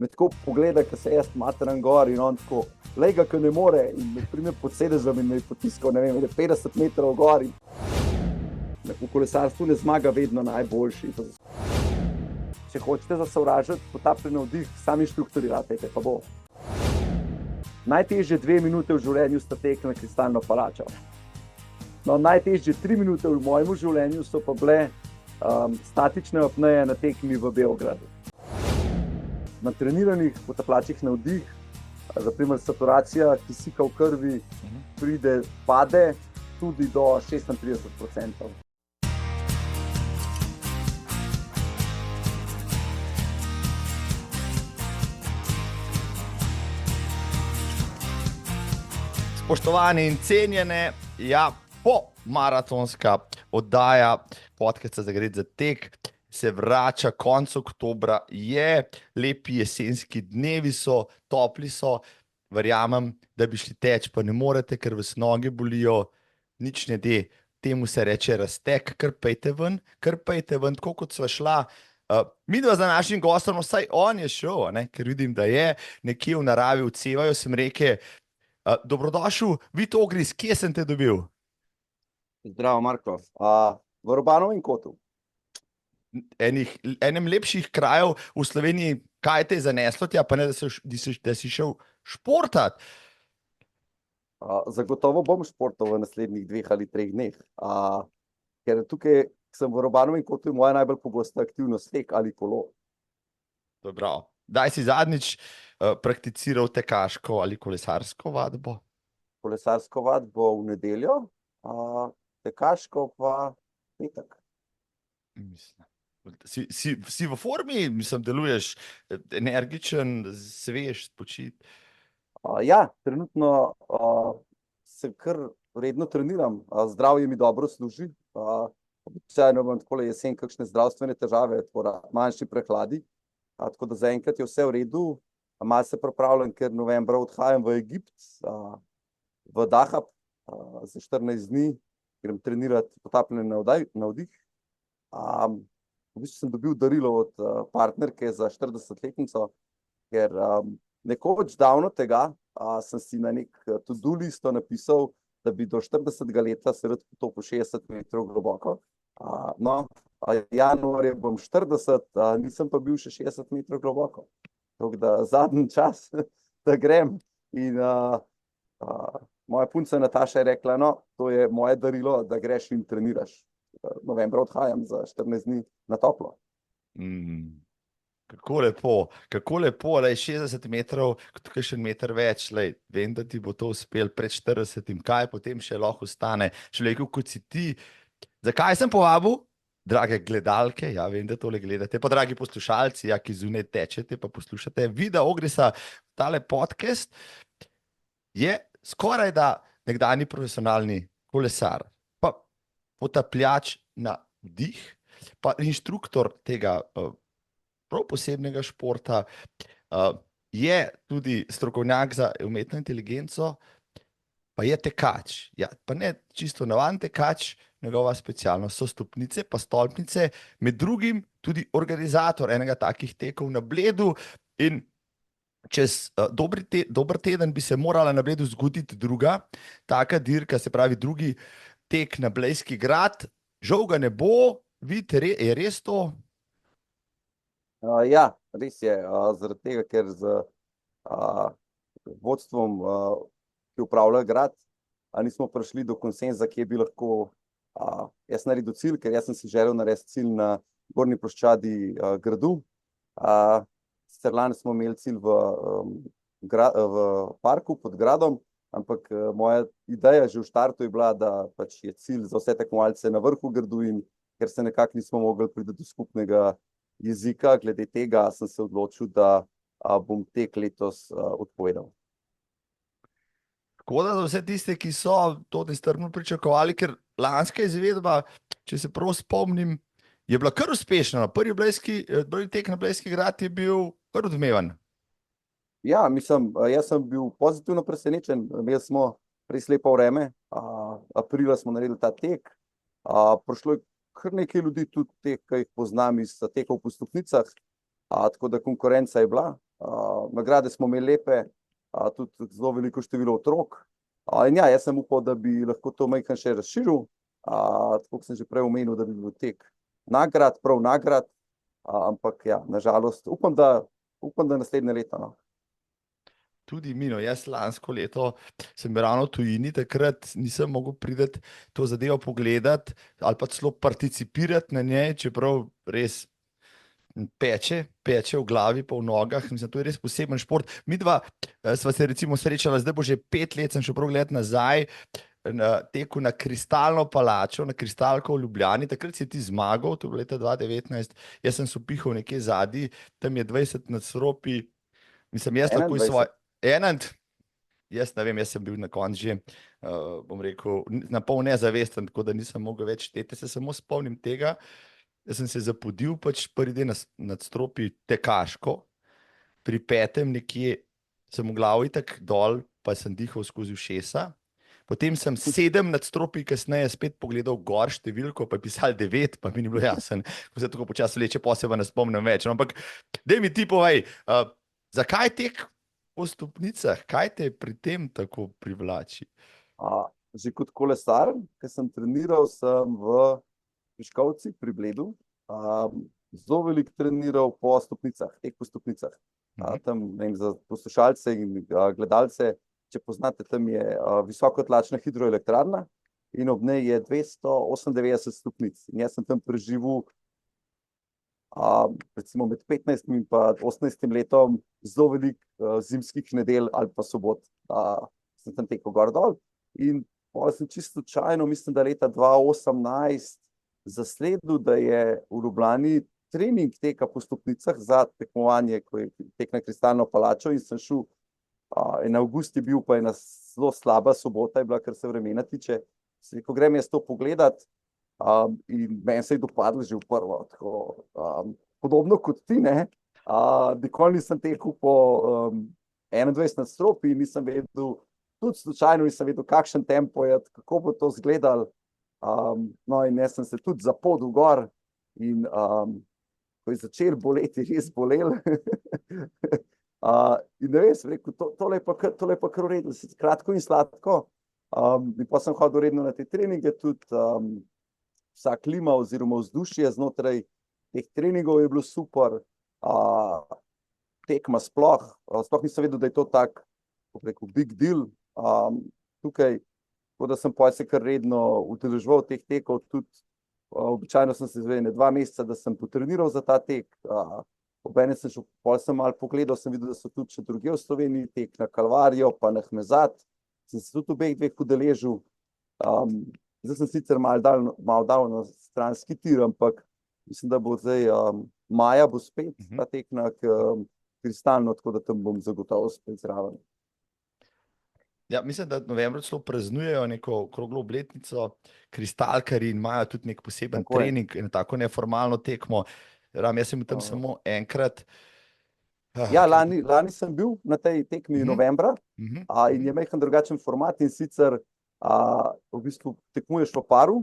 me tako pogleda, ko se jaz matram gor in on tako, lej ga, ko ne more in me prime pod sedežem in me je potiskal, ne vem, 50 metrov gor in v kolesarstvu ne zmaga vedno najboljši. Če hočete zasovražiti potapljeni navdih, sami inštruktorirate, pa bo. Najtežje 2 minute v življenju sta tek na kristalno palačo. No, najtežje 3 minute v mojem življenju so pa bile statične apneje na tekmi v Beogradu. Na treniranih potapljačih na vdih, za primer saturacija kisika v krvi pade tudi do 36%. Spoštovani in cenjene, maratonska oddaja podcasta Zagret za tek se vrača konec oktobra, lepi jesenski dnevi so, topli so, verjamem, da bi šli teč, pa ne morete, ker vas noge bolijo, nič ne de, temu se reče raztek, kar pejte ven, tako kot sva šla. Midva za našim gostom, vsaj on je šel, ker vidim, da je nekje v naravi odsevajo, sem rekel, dobrodošel, Vid Ogris, kje sem te dobil? Zdravo, Marko. V Urbanovem kotu. Enem lepših krajev v Sloveniji, kaj te je zaneslo tja, pa ne, da si šel športat? Zagotovo bom športal v naslednjih 2 ali 3 dneh. Ker tukaj sem v Urbanovem kotu, je moja najbolj pogosta aktivnost tek ali kolo. Dobro. Daj si zadnjič prakticiral tekaško ali kolesarsko vadbo? Kolesarsko vadbo v nedeljo, tekaško pa petek. Si v formi, mislim, deluješ energičen, svež, spočit? Trenutno se kar redno treniram, zdravje mi dobro služi. Običajno imam takole jesen kakšne zdravstvene težave, manjši prehladi, tako da zaenkrat je vse v redu. Malo se pripravljam, ker novembra odhajam v Egipt, v Dahab, za 14 dni, grem trenirati potapljanje na vdih. V bistvu sem dobil darilo od partnerke za 40-letnico, ker nekoč davno tega sem si na nek to-do listo napisal, da bi do 40. leta se rad potopil 60 metrov globoko. Januarja bom 40, nisem pa bil še 60 metrov globoko. Tako da zadnji čas, da grem. In moja punca Nataša je rekla, to je moje darilo, da greš in treniraš. Novembra odhajam za 14 dni na toplo. Kako lepo, 60 metrov, tukaj še meter več, vem, da ti bo to uspel pred 40, kaj potem še lahko ostane. Človeku, kot si ti, zakaj sem povabil? Drage gledalke, vem, da tole gledate, pa dragi poslušalci, ki zunaj tečete, pa poslušate Vida Ogrisa, tale podcast je skoraj da nekdanji profesionalni kolesar, pa potapljač na vdih, pa inštruktor tega prav posebnega športa, je tudi strokovnjak za umetno inteligenco, pa je tekač, pa ne čisto navaden tekač, njegova specialnost so stopnice, pa stolpnice, med drugim tudi organizator enega takih tekov na Bledu in čez dober teden bi se morala na Bledu zgoditi druga taka dirka, se pravi drugi tek na Blejski grad, žal ga ne bo, vidite, je res to? Res je, zaradi tega, ker z vodstvom, ki upravlja grad, nismo prišli do konsenza, kje bi lahko jaz naredil cilj, ker jaz sem si želel narediti cilj na gornji ploščadi gradu. Sicer lani smo imeli cilj v parku pod gradom, ampak moja ideja že v štartu je bila, da pač je cilj za vse tekmovalce na vrhu gradu in ker se nekako nismo mogli priti do skupnega jezika, glede tega sem se odločil, da bom tek letos odpovedal. Tako da za vse tiste, ki so to nestrpno pričakovali, ker lanska izvedba, če se prav spomnim, je bila kar uspešna. Prvi tek na Blejski grad je bil kar odmeven. Mislim, jaz sem bil pozitivno presenečen. Imeli smo res lepo vreme. Aprila smo naredili ta tek. Prišlo je kar nekaj ljudi, tudi teh, ki jih poznam iz tekov po stopnicah. Tako da konkurenca je bila. nagrade smo imeli lepe, tudi zelo veliko število otrok. In ja, jaz sem upal, da bi lahko to majhen še razširil, tako kot sem že prej omenil, da bi bil tek nagrad, prav nagrad, ampak ja, nažalost, upam, da naslednje leto. No. Tudi mi, no, jaz lansko leto sem bil ravno v tujini, takrat nisem mogel priti to zadevo pogledati ali pa celo participirati na njej, čeprav res peče v glavi pa v nogah. Mislim, to je res poseben šport. Mi dva sva se recimo srečala, zdaj bo že 5 let, sem šel prav gledati nazaj, na teku na Kristalno palačo, na Kristalko v Ljubljani. Takrat si ti zmagal, to je bilo leta 2019, jaz sem se upihal nekje zadnji, tam je 20 nadstropij, mislim, jaz lahko svoj... Jaz ne vem, jaz sem bil na koncu že, bom rekel, na pol nezavesten, tako da nisem mogel več šteti, se samo spomnim tega. Jaz sem se zapodil pač prvi del nadstropij tekaško, pri 5. nekje sem v glavu itak dol, pa sem dihal skozi ušesa. Potem sem 7 nadstropij kasneje spet pogledal gor številko, pa je pisal 9, pa mi ni bilo jasen, ko se tako počasi vleče, posebej ne spomnim več. No, ampak daj mi ti povej, zakaj tek po stopnicah? Kaj te pri tem tako privlači? Že kot kolesar, ki sem treniral, sem v Piškovci pri Bledu, zelo veliko treniral po stopnicah, tek po stopnicah. Tam, ne vem, za poslušalce in gledalce, če poznate, tam je visokotlačna hidroelektrarna in ob njej je 298 stopnic. In jaz sem tam preživel recimo med 15 in pa 18 letom zelo veliko zimskih nedelj ali pa sobot. Sem tam tekel gor dol in sem čisto slučajno, mislim, da leta 2018 zasledil, da je v Ljubljani trening teka po stopnicah za tekmovanje, ko je tek na Kristalno palačo, in sem šel, en avgust je bil, pa ena zelo slaba sobota je bila, kar se vremena tiče. Sem rekel, grem jaz to pogledat, in meni se je dopadlo že v prvo, tako, podobno kot ti, ne, nikoli nisem tekel po 21 nadstropij, nisem vedel, tudi slučajno nisem vedel, kakšen tempo je, kako bo to izgledalo. No, in jaz sem se tudi zapodil gor in ko je začel boleti, res bolel. In ne vem, sem rekel, tole je pa kar v redu, kratko in sladko. In pa sem hodil redno na te treninge, tudi vsa klima oziroma vzdušje znotraj teh treningov je bilo super. Tekma sploh nisem vedel, da je to tak, kako rekel, big deal. Tukaj, tako da sem se kar redno udeleževal teh tekov, tudi običajno sem se zvedel 2 meseca, da sem potreniral za ta tek. Obenem sem šel, potem sem malo pogledal, sem videl, da so tudi še druge v Sloveniji, tek na Kalvarijo, pa na Hmezat. Sem se tudi obeh dveh udeležil. Zdaj sem sicer malo dal na stranski tir, ampak mislim, da bo zdaj maja bo spet ta tek na Kristalno, tako da tam bom zagotovo spet zraven. Ja, mislim, da novembra celo praznujejo neko okroglo obletnico kristalkarji in imajo tudi nek poseben trening in tako neformalno tekmo. Jaz sem tam samo enkrat. Ja, lani sem bil na tej tekmi novembra, in je majhen drugačen format, in sicer v bistvu tekmuješ v paru,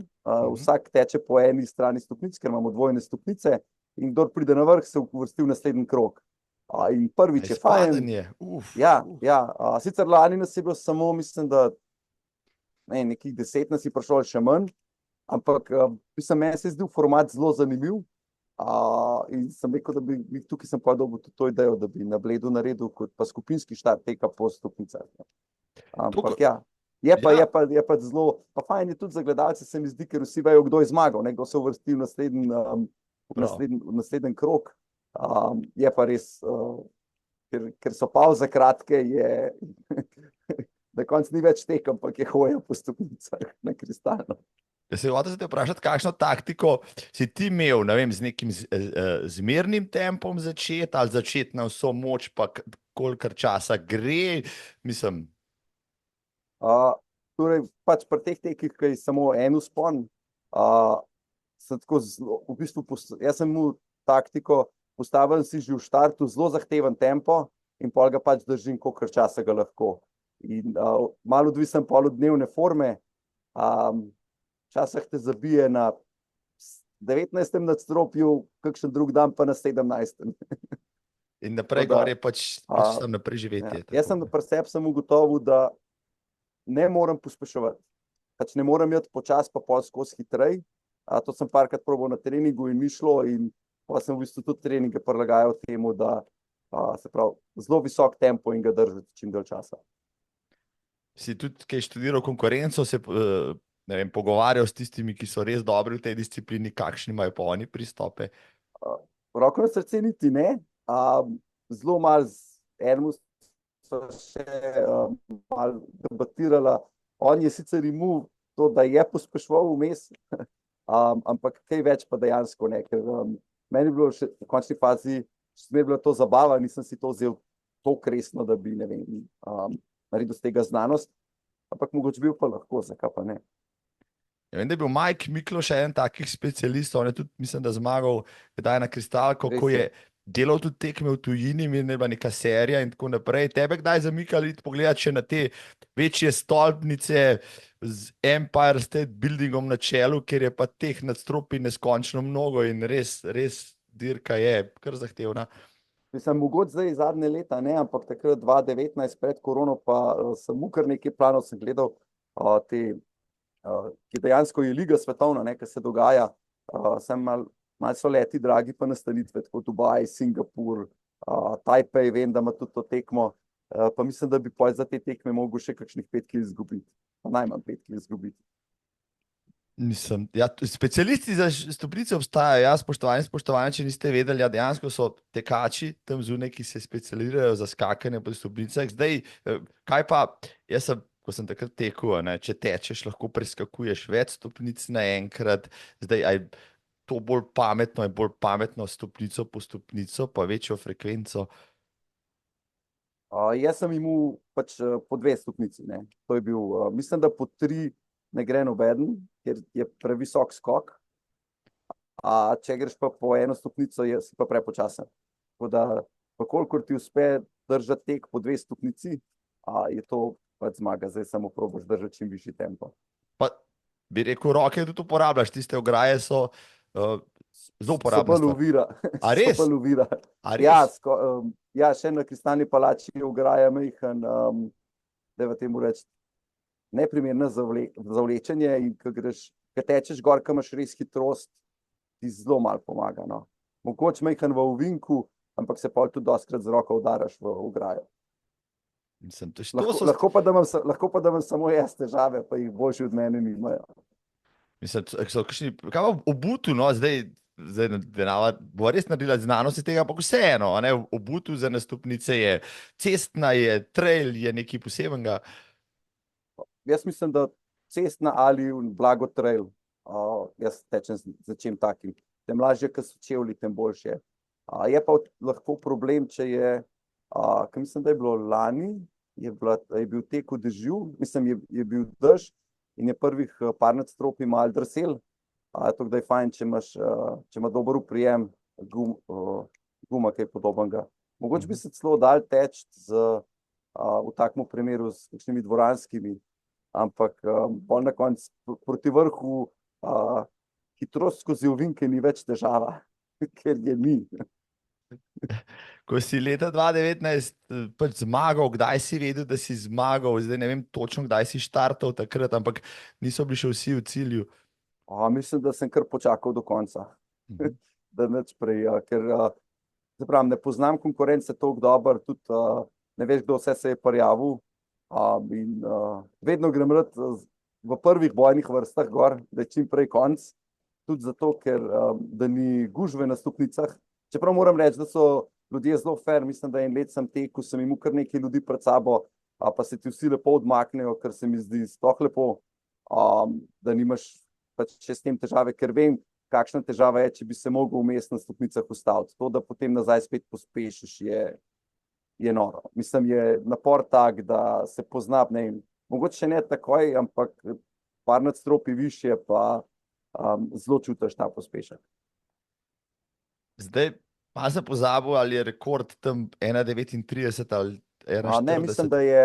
vsak teče po eni strani stopnic, ker imamo dvojne stopnice, in kdor pride na vrh, se uvrsti v naslednji krog. In prvič je fajn. Ja, sicer lani nas je bilo samo, mislim, da nekih 10 nas je prišlo še manj, ampak meni se je zdel format zelo zanimiv, in sem rekel, da bi tukaj sem pa dobil tudi to idejo, da bi na Bledu naredil kot pa skupinski štart teka po stopnicah. Ampak ja, je pa zelo, pa fajn je tudi za gledalce, se mi zdi, ker vsi vejo, kdo je zmagal, kdo se uvrsti v naslednji krog. Je pa res, ker so pavze kratke, je na koncu ni več tek, ampak je hoja po stopnicah na Kristalno. Jaz se hotel vprašati, kakšno taktiko si ti imel, ne vem, z nekim zmernim tempom začeti ali začeti na vso moč, pa kolikor časa gre, mislim. Torej, pač pri teh tekih, ki je samo en vzpon, sem tako v bistvu, jaz sem imel taktiko, postavim si že v štartu zelo zahteven tempo in pol ga pač držim, kolikor časa ga lahko. In malo odvisen pol od dnevne forme, včasih te zabije na 19. nadstropju, kakšen drug dan pa na 17. In Tako naprej da, gor je pač a, tam naprej ja. živeti. Jaz sem pri sebi sem ugotovil, da ne morem pospeševati. Pač ne morem iti počasi, pa pol skozi hitrej. To sem parkrat probal na treningu in mi šlo, in pa sem v bistvu tudi treninge prilagajal temu, da se pravi, zelo visok tempo in ga držati čim dalj časa. Si tudi, ki je študiral konkurenco, se ne vem, pogovarjal s tistimi, ki so res dobri v tej disciplini, kakšni imajo pa oni pristope? Roko na srce niti ne. Zelo malo z enim sva še malo debatirala. On je sicer imel to, da je pospeševal vmes, ampak kaj več pa dejansko ne. Ker meni je bilo še v končni fazi, še mi je bila to zabava, nisem si to vzel toliko resno, da bi, ne vem, naredil z tega znanost, ampak mogoče bil pa lahko, zakaj pa ne. Ja, vem, da je bil Mike Mikloš eden takih specialistov, on je tudi, mislim, da zmagal kdaj na Kristalko, Res ko je je. delal tudi tekme v tujini, in je bila neka serija in tako naprej. Tebe kdaj zamikali pogledati še na te večje stolpnice z Empire State Buildingom na čelu, ker je pa teh nadstropij neskončno mnogo in res, res dirka je kar zahtevna. Mislim, mogoče zdaj zadnje leta ne, ampak takrat 2019 pred korono pa sem mu kar nekaj planov sem gledal, ki dejansko je Liga svetovna, ne, ki se dogaja. Sem malo so leti dragi pa nastanitve, tako Dubaj, Singapur, Tajpej, vem, da ima tudi to tekmo. Pa mislim, da bi pol za te tekme mogel še kakšnih 5 kg izgubiti. Pa najmanj 5 kg izgubiti. Nisem. Ja, specialisti za stopnice obstajajo, ja, spoštovani, če niste vedeli, ja, dejansko so tekači tam zunaj, ki se specializirajo za skakanje po stopnicah. Zdaj, kaj pa, jaz sem, ko sem takrat tekel, ne, če tečeš, lahko preskakuješ več stopnic naenkrat. Zdaj, aj to bolj pametno, je bolj pametno stopnico po stopnico, pa večjo frekvenco. Jaz sem imel pač po 2 stopnici, ne. To je bil, mislim, da po 3 ne gre nobeden, ker je previsok skok. Če greš pa po 1 stopnico, si pa prepočasen. Tako da, kolikor ti uspe držati tek po 2 stopnici, je to pač zmaga. Zdaj samo probaš držati čim višji tempo. Pa bi rekel, roke tudi uporabljaš, tiste ograje so zelo So uporabne bolj stvari. ovira. A So res? bolj ovira. A Ja, res? ja, še na Kristalni palači je ograja majhen, da v temu reči, neprimerna za vlečenje, in ko tečeš gor, ko imaš res hitrost, ti zelo malo pomaga, no. Mogoče majhen v ovinku, ampak se pol tudi dostikrat z roko udaraš v ograjo. Mislim, to Lahko pa da imam samo jaz težave, pa jih boljši od mene nimajo. mislim, so kakšni, kaj pa obutu, no, zdaj bo res naredila znanost iz tega, ampak vseeno, a ne, obutu za nastopnice je cestna, je trail, je nekaj posebenega. Jaz mislim, da cestna ali blago trail, jaz tečem za čim takim. Tem lažje, ko so čevlji, tem boljše. Je pa lahko problem, če je, ker mislim, da je bilo lani, je bil tek v dežju, mislim, je bil dež in je prvih par nadstropij malo drsel. Tako da je fajn, če ima dober oprijem, guma, kaj podobnega. Mogoče bi se celo dal teči v takem primeru s kakšnimi dvoranskimi, ampak bolj na koncu proti vrhu hitrost skozi ovinke ni več težava, ker je ni. Ko si leta 2019 pač zmagal, kdaj si vedel, da si zmagal? Zdaj ne vem točno, kdaj si štartal takrat, ampak niso bili še vsi v cilju. Mislim, da sem kar počakal do konca, da nič prej, ker ne poznam konkurence toliko dobro, tudi ne veš, kdo vse se je prijavil, in vedno grem rad v prvih bojnih vrstah gor, da je čim prej konc, tudi zato, ker da ni gužve na stopnicah. Čeprav moram reči, da so ljudje zelo fair, mislim, da en let sem tekel, sem imel kar nekaj ljudi pred sabo, pa se ti vsi lepo odmaknejo, kar se mi zdi sploh lepo, da nimaš pač še s tem težave, ker vem, kakšna težava je, če bi se mogel vmes na stopnicah ustaviti. To, da potem nazaj spet pospešiš, je noro. Mislim, je napor tak, da se pozna, ne vem, mogoče še ne takoj, ampak par nadstropij višje pa zelo čutiš ta pospešek. Zdaj pa sem pozabil, ali je rekord tam 1,39 ali 1,40. Ne, mislim, da je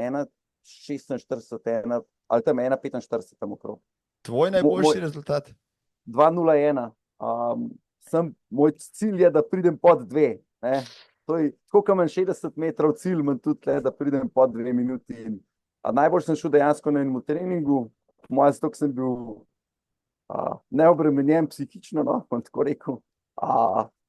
1,46, ali tam 1,45 tam okrog. Tvoj najboljši rezultat? 2,01. Moj cilj je, da pridem pod 2. to je, tako kot imam 60 metrov cilj, imam tudi tle, da pridem po 2 minuti. Najbolj sem šel dejansko na enem treningu, moja zato, ker sem bil neobremenjen psihično, no, bom tako rekel.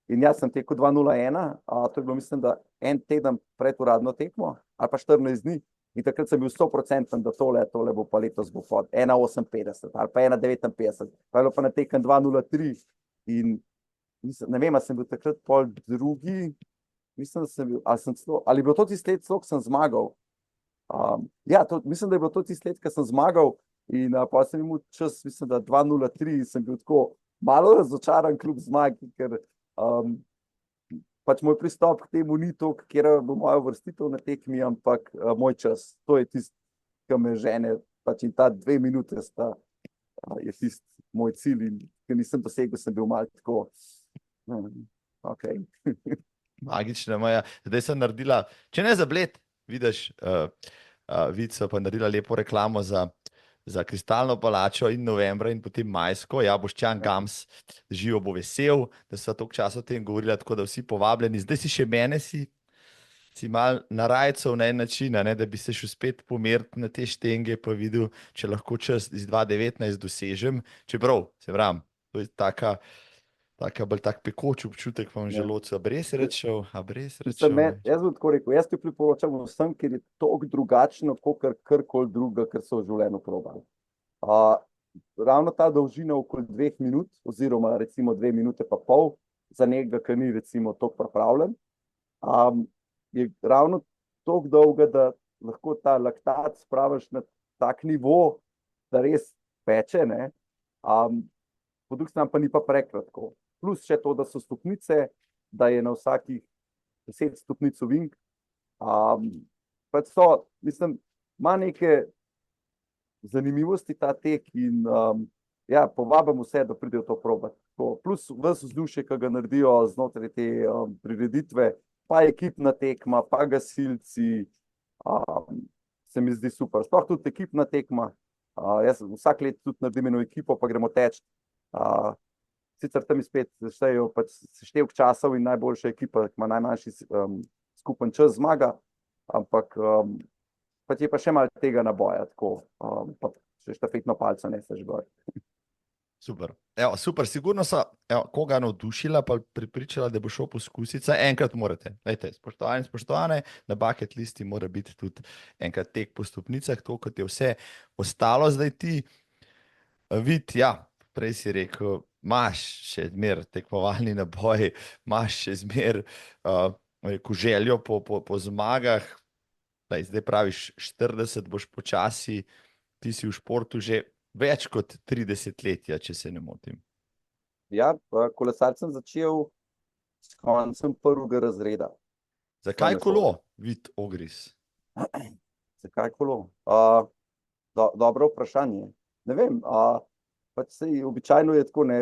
In jaz sem tekel 2:01, to je bilo, mislim, da en teden pred uradno tekmo, ali pa 14 dni. In takrat sem bil 100%, da tole bo pa letos bo pod 1:58 ali pa 1:59. Pa je bilo pa na tekem 2:03 in ne vem, ali sem bil takrat pol drugi, mislim, da sem bil, ali je bilo to tisti let, ko sem zmagal. Mislim, da je bilo to tisti let, ko sem zmagal in pa sem imel čas, mislim, da 2:03 in sem bil tako malo razočaran kljub zmagi, ker pač moj pristop k temu ni to, kjer bo moja vrstitev na tekmi, ampak moj čas. To je tisti, ki me žene, pač in ta 2 minute je tisti moj cilj in ker nisem dosegel, sem bil malo tako, Magična moja. Zdaj sem naredila, če ne za Bled, vidiš, so pa naredila lepo reklamo za Kristalno palačo in novembra in potem majsko. Ja, Boštjan Gams, živo bo vesel, da so toliko časa o tem govorila, tako da vsi povabljeni. Zdaj si še mene si mal narajcev na en način, ne, da bi se šel spet pomeriti na te štenge, pa videl, če lahko čas iz 2019 dosežem. Čeprav, se vram, to je taka bolj tak pekoč občutek, pa vam želodcu, a brez rečev. Jaz bom tako rekel, jaz ti priporočam vsem, ker je toliko drugačno, kot karkoli druga, kar so v življenju probali. Ravno ta dolžina okoli 2 minut, oziroma recimo 2 minute pa pol, za nekega, ki ni recimo toliko pripravljen, je ravno toliko dolga, da lahko ta laktat spraviš na tak nivo, da res peče, ne. Po drugi strani pa ni pa prekratko. Plus še to, da so stopnice, da je na vsakih 10 stopnic ovink. Pač mislim, ima neke zanimivosti ta tek in povabim vse, da pridejo to probati. Plus ves vzdušje, ki ga naredijo znotraj te prireditve, pa ekipna tekma, pa gasilci, se mi zdi super. Sploh tudi ekipna tekma. Jaz vsak let tudi naredim eno ekipo, pa gremo teč. Sicer tam spet seštejo pač seštevk časov in najboljša ekipa, ki ima najmanjši skupen čas, zmaga, ampak pač je pa še malo tega naboja, tako, pa še štafetno palco neseš gor. Super. Evo, super, sigurno so koga navdušila, pa pripričala, da bo šel poskusiti. Enkrat morate. Lejte, spoštovane, na bucket listi mora biti tudi enkrat tek po stopnicah, to kot je vse ostalo. Zdaj ti, Vid, prej si rekel, imaš še zmer tekmovalni naboj, imaš še zmer željo po zmagah. Zdaj praviš 40, boš počasi, ti si v športu že več kot 30 let, če se ne motim. Kolesar sem začel s koncem 1. razreda. Zakaj kolo, Vid Ogris? Zakaj kolo? Dobro vprašanje. Ne vem, pač običajno je tako, ne,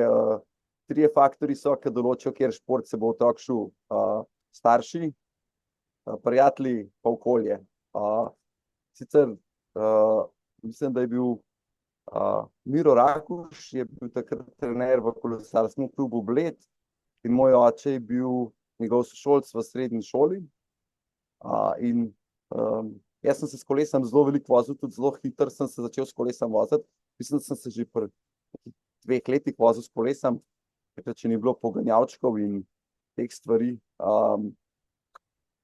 3 faktorji so, ki določijo, kjer šport se bo otrok šel. Starši, prijatelji, pa okolje. Sicer mislim, da je bil Miro Rakuš, je bil takrat trener v kolesarskem klubu Bled in moj oče je bil njegov sošolec v srednji šoli. In jaz sem se s kolesom zelo veliko vozil, tudi zelo hitro sem se začel s kolesom voziti. Mislim, da sem se že pri 2 letih vozil s kolesom, če ni bilo poganjavčkov in teh stvari.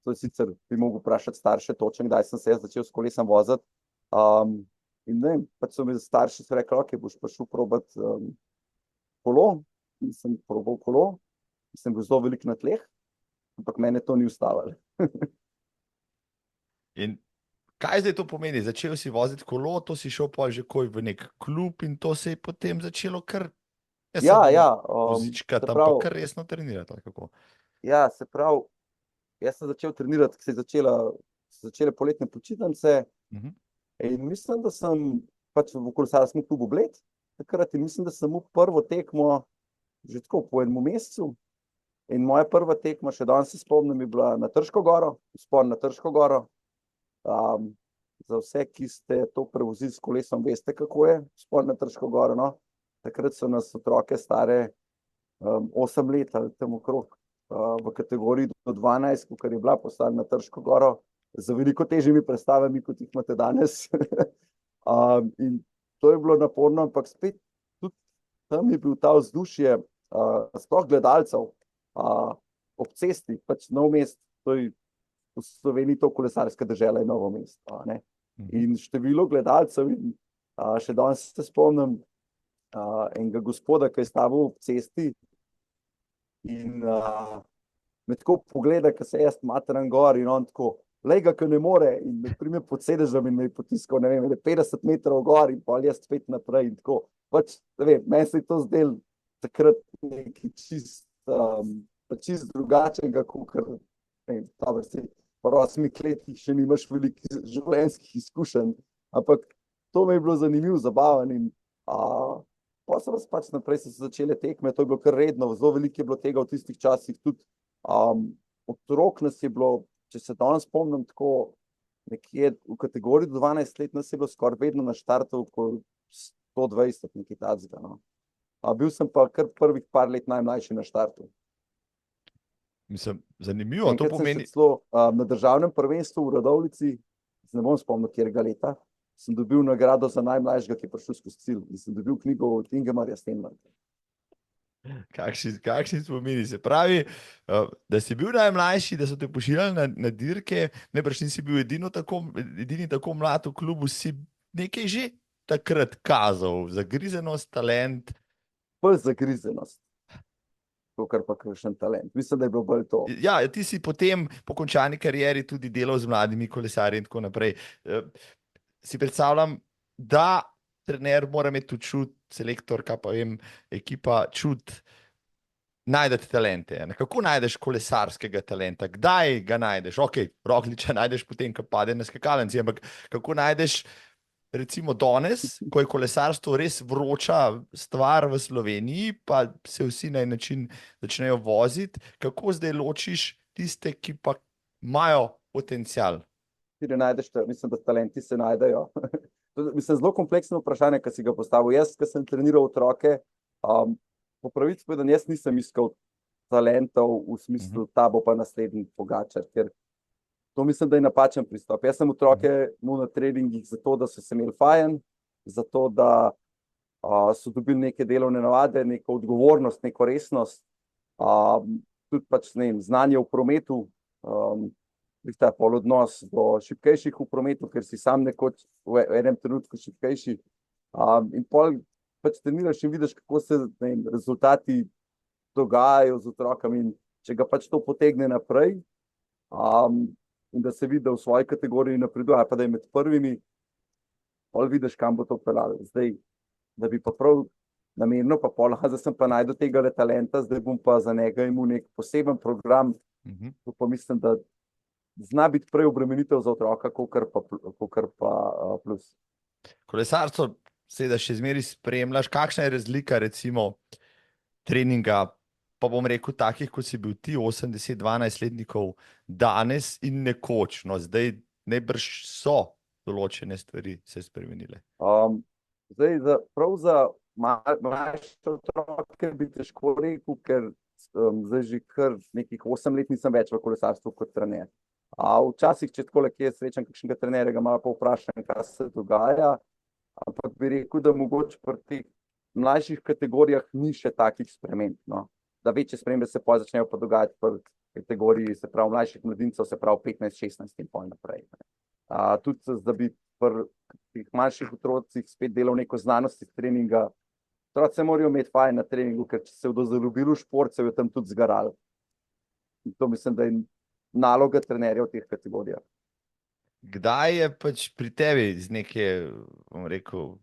To je sicer, bi mogel vprašati starše točno, kdaj sem se začel s kolesom voziti. In ne vem, pač so mi starši rekli, ok, boš pa šel probati kolo. In sem probal kolo, sem bil zelo veliko na tleh, ampak mene to ni ustavilo. In kaj zdaj to pomeni? Začel si voziti kolo, to si šel pa že v nek klub in to se je potem začelo kar vozička tam pa kar resno trenirati. Kako? Ja, se pravi, jaz sem začel trenirati, ko se začele poletne počitnice. In mislim, da sem pač v kolesarskem klubu Bled, takrat in mislim, da sem imel prvo tekmo že tako po 1 mesecu. In moja prva tekma, še danes se spomnim, je bila na Trško goro, vzpon na Trško goro. Za vse, ki ste to prevozili s kolesom, veste, kako je vzpon na Trško goro, no. Takrat so nas otroke stare 8 let ali tam okrog v kategoriji do 12, kar je bila postala na Trško goro, z veliko težjimi predstavami, kot jih imate danes. In to je bilo naporno, ampak spet tudi tam je bil ta vzdušje, sploh gledalcev, ob cesti, pač Novo mesto, to je v Sloveniji to kolesarska dežela je Novo mesto, ne. In število gledalcev in še danes se spomnim enega gospoda, ki je stavil ob cesti in me tako pogleda, ko se jaz materam gor in on tako, lej ga, ko ne more in me prime pod sedežem in me je potiskal, ne vem, 50 metrov gor in pol jaz spet naprej in tako. Pač, ne vem, meni se je to zdel takrat nekaj čist drugačnega, kakor, ne vem, dobro, po 8 letih še nimaš veliko življenjskih izkušenj, ampak to mi je bilo zanimivo, zabaven in pa so pač naprej se začele tekme, to je bilo kar redno, zelo veliko je bilo tega v tistih časih, tudi otrok nas je bilo, če se danes spomnim, tako nekje v kategoriji do 12 let nas je bilo skoraj vedno na štartu okoli 120, nekaj takega, no. Bil sem pa kar prvih par let najmlajši na štartu. Mislim, zanimivo, to Enkrat sem pomeni. še celo na državnem prvenstvu v Radovljici, ne bom spomnil, katerega leta, sem dobil nagrado za najmlajšega, ki je prišel skozi cilj in sem dobil knjigo od Ingemarja Stenmarka. Kakšni spomini, se pravi, da si bil najmlajši, da so te pošiljali na dirke, najbrž nisi bil edini tako mlad v klubu, si nekaj že takrat kazal, zagrizenost, talent. Bolj zagrizenost, kakor pa kakšen talent. Mislim, da je bilo bolj to. Ja, ti si potem po končani karieri tudi delal z mladimi kolesarji in tako naprej. Si predstavljam, da trener mora imeti tudi čut, selektor, kaj pa vem, ekipa čut, najdete talente. Kako najdeš kolesarskega talenta? Kdaj ga najdeš? Ok, Rogliča najdeš potem, ko pade na skakalnici, ampak kako najdeš recimo danes, ko je kolesarstvo res vroča stvar v Sloveniji, pa se vsi na en način začnejo voziti, kako zdaj ločiš tiste, ki pa imajo potencial? Ti ne najdeš, mislim, da talenti se najdejo. Mislim, zelo kompleksno vprašanje, ki si ga postavil. Jaz, ki sem treniral otroke, po pravici povedano, jaz nisem iskal talentov v smislu, ta bo pa naslednji Pogačar, ker to mislim, da je napačen pristop. Jaz sem otroke imel na treningih zato, da so se imeli fajn, zato, da so dobili neke delovne navade, neko odgovornost, neko resnost, tudi pač, ne vem, znanje v prometu, ta polodnos do šibkejših v prometu, ker si sam nekoč v enem trenutku šibkejši. In pol pač treniraš in vidiš, kako se, ne vem, rezultati dogajajo z otrokami in če ga pač to potegne naprej, in da se vidi, da v svoji kategoriji napreduje, pa da je med prvimi, pol vidiš, kam bo to peljalo. Zdaj, da bi pa prav namerno, pa pol, zdaj sem pa najdel tega talenta, zdaj bom pa za njega imel nek poseben program, to pa mislim, da zna biti prej obremenitev za otroka, kakor pa plus. Kolesarstvo seveda še zmeraj spremljaš, kakšna je razlika recimo treninga, pa bom rekel, takih, kot si bil ti, 80-12 letnikov danes in nekoč. No, zdaj najbrž so določene stvari se spremenile. Zdaj, prav za mlajše otroke bi težko rekel, ker zdaj že kar nekih 8 let nisem več v kolesarstvu kot trener. Včasih, če tako kje srečam kakšnega trenerja, ga malo povprašam, kaj se dogaja, ampak bi rekel, da mogoče pri teh mlajših kategorijah ni še takih sprememb, no. Da večje spremembe se pa začnejo pa dogajati pri kategoriji, se pravi, mlajših mladincev, se pravi 15-16 in pol naprej. Tudi, da bi pri teh manjših otrocih spet delal neko znanost iz treninga. Otroci morajo imeti fajn na treningu, ker če se bodo zaljubili v šport, se bodo tam tudi zgarali. In to mislim, da je naloga trenerja v teh kategorijah. Kdaj je pač pri tebi iz neke, bom rekel,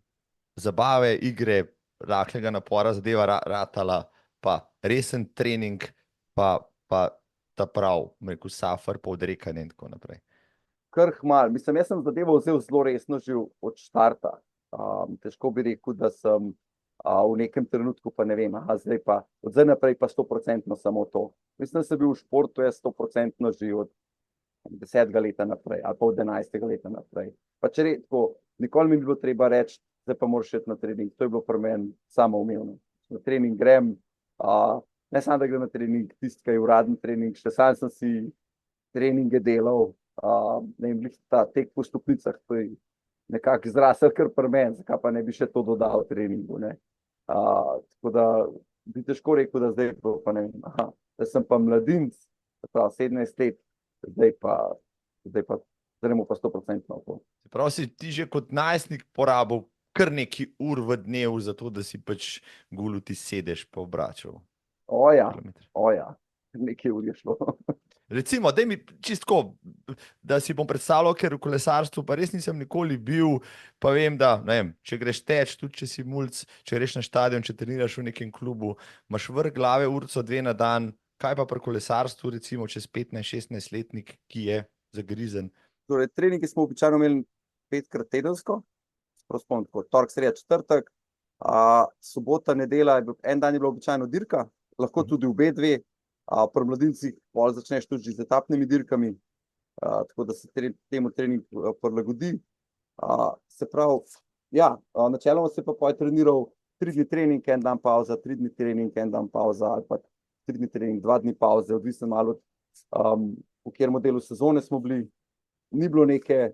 zabave, igre, rahlega napora zadeva ratala, pa resen trening, pa ta prav, bom rekel, safar, pa odrekanje in tako naprej? Kar malo. Mislim, jaz sem zadevo vzel zelo resno že od štarta. Težko bi rekel, da sem v nekem trenutku pa ne vem, zdaj pa od zdaj naprej pa 100% samo to. Mislim, da sem bil v športu 100% že od 10. leta naprej ali pa od 11. leta naprej. Pa če redko, nikoli mi ni bilo treba reči, zdaj pa moraš iti na trening. To je bilo pri meni samoumevno. Na trening grem, ne samo, da grem na trening, tisti, ki je uraden trening, še sam sem si treninge delal, ne vem, ta tek po stopnicah, to je nekako zrasel kar pri meni, zakaj pa ne bi še to dodal v treningu, ne. Tako da bi težko rekel, da zdaj pa ne vem, da sem pa mladinec, se pravi 17 let, zdaj pa gremo pa 100% na to. Se pravi, si ti že kot najstnik porabil kar nekaj ur v dnevu za to, da si pač guluti sedež pa obračal. Oja, kilometre. nekaj ur je šlo. Recimo, daj mi čistko, da si bom predstavljal, ker v kolesarstvu pa res nisem nikoli bil, pa vem, da, ne vem, če greš teč, tudi če si mulc, če greš na štadion, če treniraš v nekem klubu, imaš vrh glave urco 2 na dan, kaj pa pri kolesarstvu, recimo, čez 15-16 letnik, ki je zagrizen? Torej, treningi smo običajno imeli 5-krat tedensko, spomnim, tako, torek, sreda, četrtek, sobota, nedelja, en dan je bila običajno dirka, lahko tudi obe dve, pri mladincih pol začneš tudi z etapnimi dirkami, tako da se temu trening prilagodi. Se pravi, načeloma se pa treniral 3 dni trening, en dan pauza, 3 dni trening, en dan pauza, ali pa 3 dni trening, 2 dni pauze, odvisno malo od v katerem delu sezone smo bili. Ni bilo neke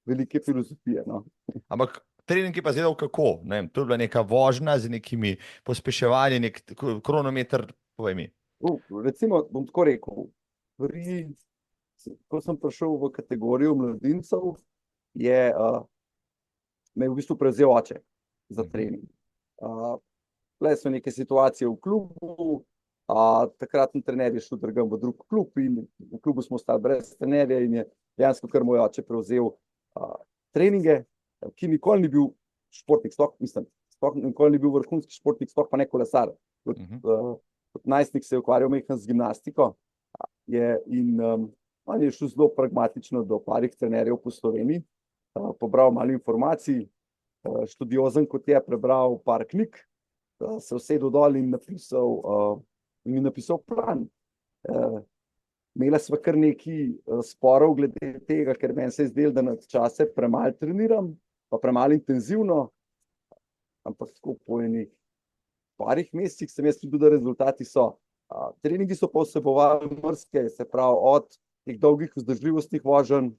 velike filozofije, no. Ampak trening je pa izgledal kako? Ne vem, to je bila neka vožnja z nekimi pospeševanji, nek kronometer, povej mi. Recimo, bom tako rekel, ko sem prišel v kategorijo mladincev, me je v bistvu prevzel oče za trening. Bile so neke situacije v klubu, takratni trener je šel drugam v drug klub in v klubu smo ostali brez trenerja in je dejansko kar moj oče prevzel treninge, ki nikoli ni bil športnik, sploh nikoli ni bil vrhunski športnik, sploh pa ne kolesar. Kot najstnik se je ukvarjal majhen z gimnastiko in on je šel zelo pragmatično do parih trenerjev po Sloveniji, pobral malo informacij, študiozen kot je, prebral par knjig, se usedel dol in napisal plan. Imela sva kar nekaj sporov glede tega, ker meni se je zdelo, da na čase premalo treniram, pa premalo intenzivno, ampak tako po enih parih mesecih sem jaz videl, da rezultati so. Treningi so pa vsebovali marsikaj, se pravi od teh dolgih vzdržljivostnih voženj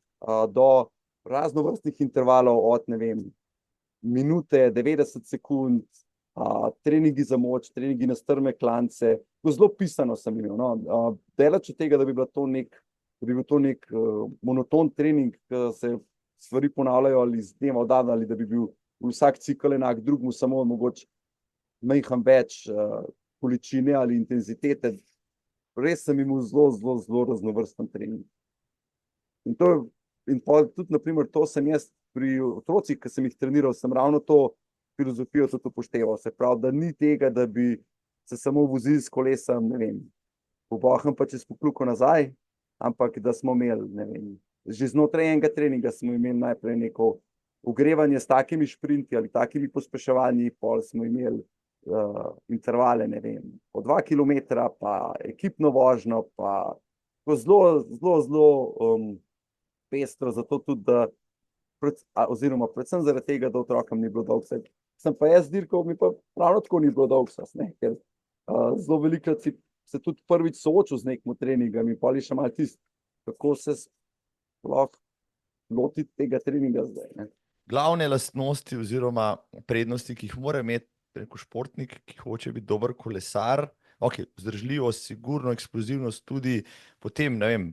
do raznovrstnih intervalov, od ne vem, minute, 90 sekund, treningi za moč, treningi na strme klance, zelo pisano sem imel, no. Daleč od tega, da bi bil to nek monoton trening, ki se stvari ponavljajo ali iz dneva v dan, ali da bi bil vsak cikel enak drugemu, samo mogoče majhen več količine ali intenzitete. Res sem imel zelo raznovrsten trening. In tudi, na primer, to sem jaz pri otrocih, ki sem jih treniral, sem ravno to filozofijo tudi upošteval. Se pravi, da ni tega, da bi se samo vozili s kolesom, ne vem, po Bohem pa čez Pokljuko nazaj, ampak da smo imeli, ne vem, že znotraj enega treninga smo imeli najprej neko ogrevanje s takimi šprinti ali takimi pospeševanji, pol smo imeli intervale, ne vem, po 2 kilometra, pa ekipno vožnjo, pa zelo pestro, zato tudi, da oziroma predvsem zaradi tega, da otrokom ni bilo dolg. Sem pa jaz dirkal, mi pa ravno tako ni bilo dolg, ker zelo velikokrat si se tudi prvič soočil z nekim treningom in pol je še malo tisto, kako se sploh lotiti tega treninga zdaj, ne. Glavne lastnosti oziroma prednosti, ki jih mora imeti športnik, ki hoče biti dober kolesar, vzdržljivost, sigurno, eksplozivnost tudi, potem, ne vem,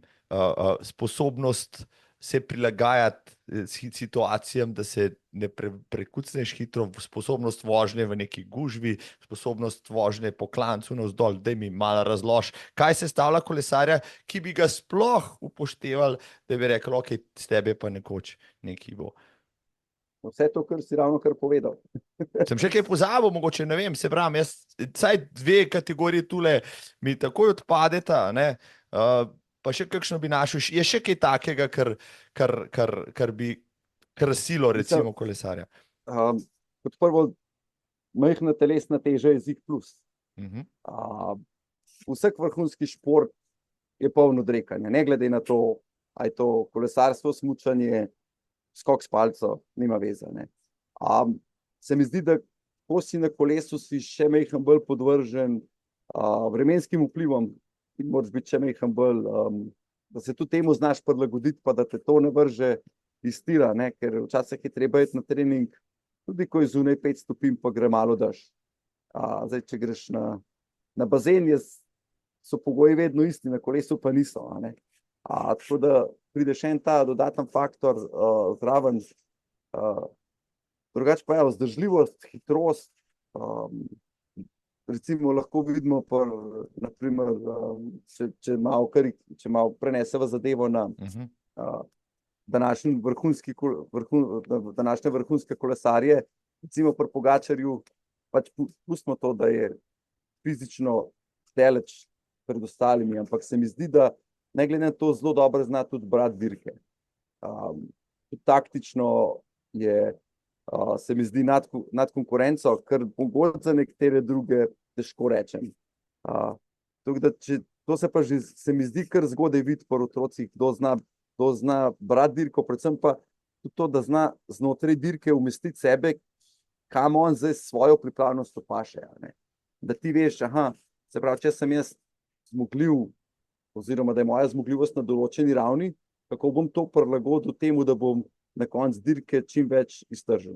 sposobnost se prilagajati situacijam, da se ne prekucneš hitro, sposobnost vožnje v neki gužvi, sposobnost vožnje po klancu navzdol. Daj mi malo razloži, kaj se stavlja kolesarja, ki bi ga sploh upoštevali, da bi rekel, s tebe pa nekoč nekaj bo. Vse to, kar si ravno kar povedal. Sem še kaj pozabil, mogoče, ne vem, se pravim, jaz vsaj 2 kategoriji tule mi takoj odpadeta, ne, pa še kakšno bi našel, je še kaj takega, kar bi krasilo recimo kolesarja? Kot prvo, majhna telesna teža je zig plus. Vsak vrhunski šport je poln odrekanja, ne glede na to, a je to kolesarstvo, smučanje, skok s palco, nima veze, ne. Se mi zdi, da ko si na kolesu, si še majhen bolj podvržen vremenskim vplivom in moraš biti še mehen bolj, da se tudi temu znaš prilagoditi, pa da te to ne vrže iz tira, ne? Ker včasih je treba iti na trening, tudi ko je zunaj 5 stopinj, pa gre malo dež. Zdaj, če greš na bazen, so pogoji vedno isti, na kolesu pa niso. Tako da pride še en ta dodaten faktor zraven. Drugače pa je vzdržljivost, hitrost. Recimo lahko vidimo, naprimer, če malo preneseva zadevo na današnje vrhunske kolesarje, recimo pri Pogačarju, pač pustimo to, da je fizično daleč pred ostalimi, ampak se mi zdi, da ne glede na to zelo dobro zna tudi brati dirke. Tudi taktično se mi zdi nad konkurenco, kar mogoče za nekatere druge težko rečem. To se pa že se mi zdi kar zgodaj videti pri otrocih, kdo zna brati dirko, predvsem pa tudi to, da zna znotraj dirke umestiti sebe, kam on zdaj svojo pripravljenost paše. Da ti veš, se pravi, če sem jaz zmogljiv, oziroma da je moja zmogljivost na določeni ravni, kako bom to prilagodil temu, da bom na koncu dirke čim več iztržil.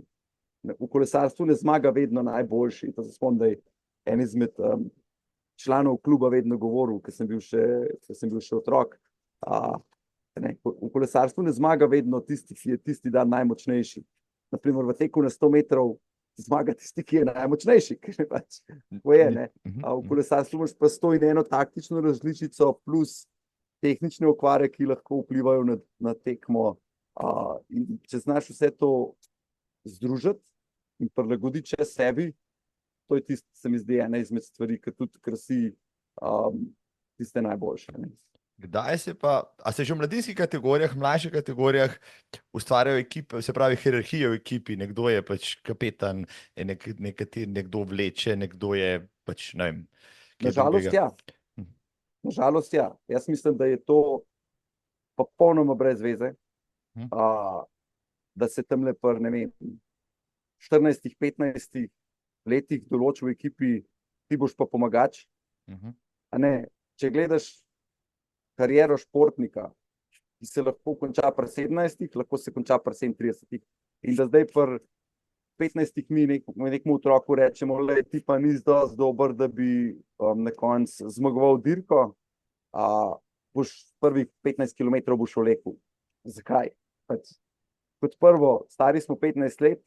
V kolesarstvu ne zmaga vedno najboljši. To se spomnim, da je en izmed članov kluba vedno govoril, ker sem bil še otrok. V kolesarstvu ne zmaga vedno tisti, ki je tisti dan najmočnejši. Naprimer, v teku na 100 metrov zmaga tisti, ki je najmočnejši. V kolesarstvu imaš pa 101 taktično različico plus tehnične okvare, ki lahko vplivajo na tekmo. In če znaš vse to združiti in prilagoditi čez sebi, to je tisto, se mi zdi, ena izmed stvari, ki tudi krasi tiste najboljše. Kdaj a se že v mladinskih kategorijah, mlajših kategorijah ustvarjajo ekipe, se pravi hierarhije v ekipi, nekdo je pač kapetan, nekdo vleče, nekdo je pač, ne vem, Nažalost, ja. Jaz mislim, da je to popolnoma brez veze. Da se tamle pri, ne vem, 14-15 letih določil v ekipi, ti boš pa pomagač. Če gledaš kariero športnika, ki se lahko konča pri 17, lahko se konča pri 37. In da zdaj pri 15 nekemu otroku rečemo, ti pa nisi dosti dober, da bi na koncu zmagoval dirko, boš prvih 15 km boš vlekel. Zakaj? Kot prvo, stari smo 15 let,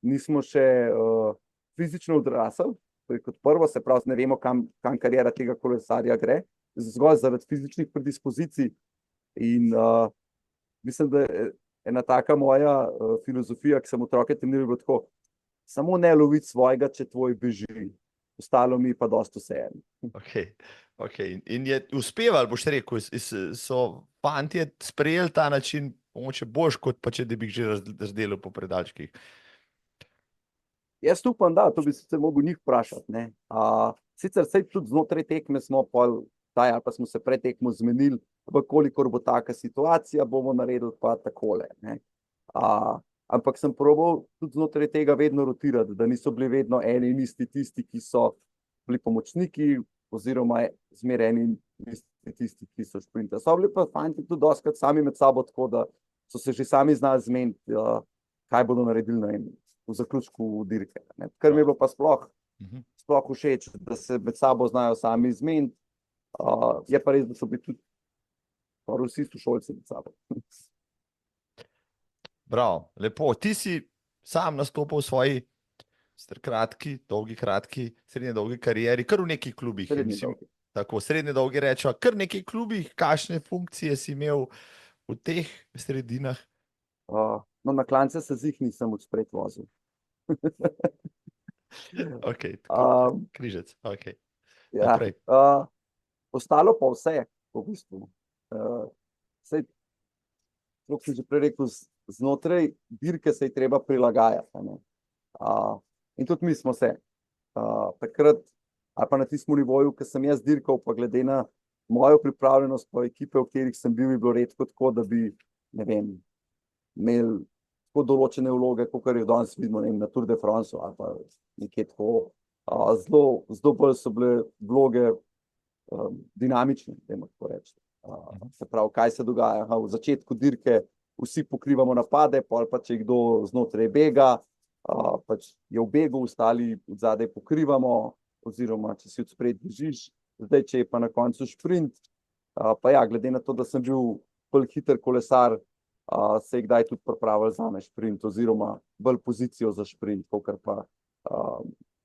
nismo še fizično odrasli, kot prvo, se pravi, ne vemo, kam kariera tega kolesarja gre, zgolj zaradi fizičnih predispozicij. In mislim, da je ena taka moja filozofija, ki sem otroke treniral, tako, samo ne loviti svojega, če tvoj beži, ostalo mi pa dosti vseeno. Okay. In je uspevalo, boš rekel, so fantje sprejeli ta način, mogoče boš, kot pa če da bi že razdelil po predalčkih. Jaz upam, da, to bi se mogel njih vprašati. Sicer sej tudi znotraj tekme smo pa smo se pred tekmo zmenili, kolikor bo taka situacija, bomo naredili pa takole. Ampak sem probal tudi znotraj tega vedno rotirati, da niso bili vedno eni in isti tisti, ki so bili pomočniki, oziroma zmeraj eni in isti tisti, ki so šprintali. So bili pa fanti tudi dostikrat sami med sabo, tako da so se že sami znali zmeniti, kaj bodo naredili v zaključku dirke. Kar mi je bilo pa sploh všeč, da se med sabo znajo sami zmeniti. Je pa res, da so bili tudi vsi sošolci med sabo. Bravo, lepo. Ti si sam nastopil v svoji kratki, srednje dolgi karieri, kar v nekih klubih. Tako, srednje dolgi rečejo, kar v nekih klubih, kakšne funkcije si imel v teh sredinah? Na klance se zih nisem odspred vozil. Tako, križec, naprej. Ostalo pa vse, v bistvu. Kot sem že prej rekel, znotraj dirke se je treba prilagajati. In tudi mi smo se takrat, ali pa na tistem nivoju, ki sem jaz dirkal, pa glede na mojo pripravljenost pa ekipe, v katerih sem bil, je bilo redko tako, da bi, ne vem, imeli tako določene vloge, kot je danes vidimo na Tour de France ali pa nekje tako. Zelo bolj so bile vloge dinamične, dajmo tako reči. Se pravi, kaj se dogaja. V začetku dirke vsi pokrivamo napade, pol pa če kdo znotraj bega, pač je v begu, ostali od zadaj pokrivamo, oziroma če si od spred bežiš. Zdaj, če je pa na koncu šprint, pa ja, glede na to, da sem bil bolj hiter kolesar, se je kdaj tudi pripravil zame šprint, oziroma bolj pozicijo za šprint, kakor pa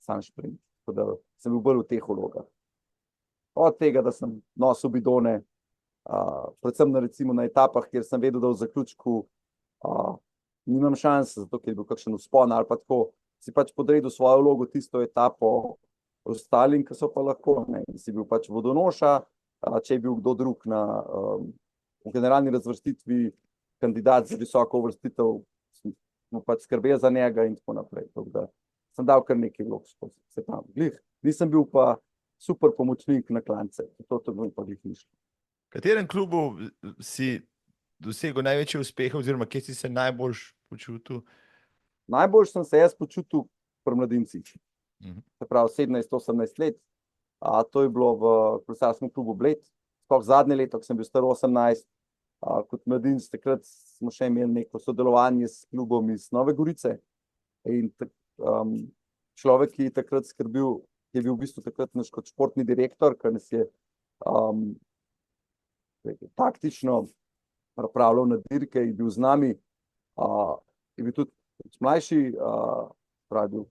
sam šprint. Tako da sem bil bolj v teh vlogah. Od tega, da sem nosil bidone, predvsem recimo na etapah, kjer sem vedel, da v zaključku nimam šanse, zato ker je bil kakšen vzpon ali pa tako, si pač podredil svojo vlogo tisto etapo ostalim, ki so pa lahko, ne, si bil pač vodonoša, če je bil kdo drug v generalni razvrstitvi kandidat za visoko uvrstitev, smo pač skrbeli za njega in tako naprej. Tako da sem dal kar nekaj vlog skozi. Se tam glih. Nisem bil pa super pomočnik na klance. To bi pa glih nišlo. V katerem klubu si dosegel največji uspeh, oziroma kje si se najbolj počutil? Najbolj sem se jaz počutil pri mladincih. Se pravi 17-18 let. To je bilo v kolesarskem klubu Bled. Sploh zadnje leto, ko sem bil star 18, kot mladinec, takrat smo še imeli neko sodelovanje s klubom iz Nove Gorice. In človek, ki je takrat skrbel, ki je bil v bistvu takrat naš kot športni direktor, ki nas je taktično pripravljal na dirke, je bil z nami, je bil tudi mlajši, pravi bil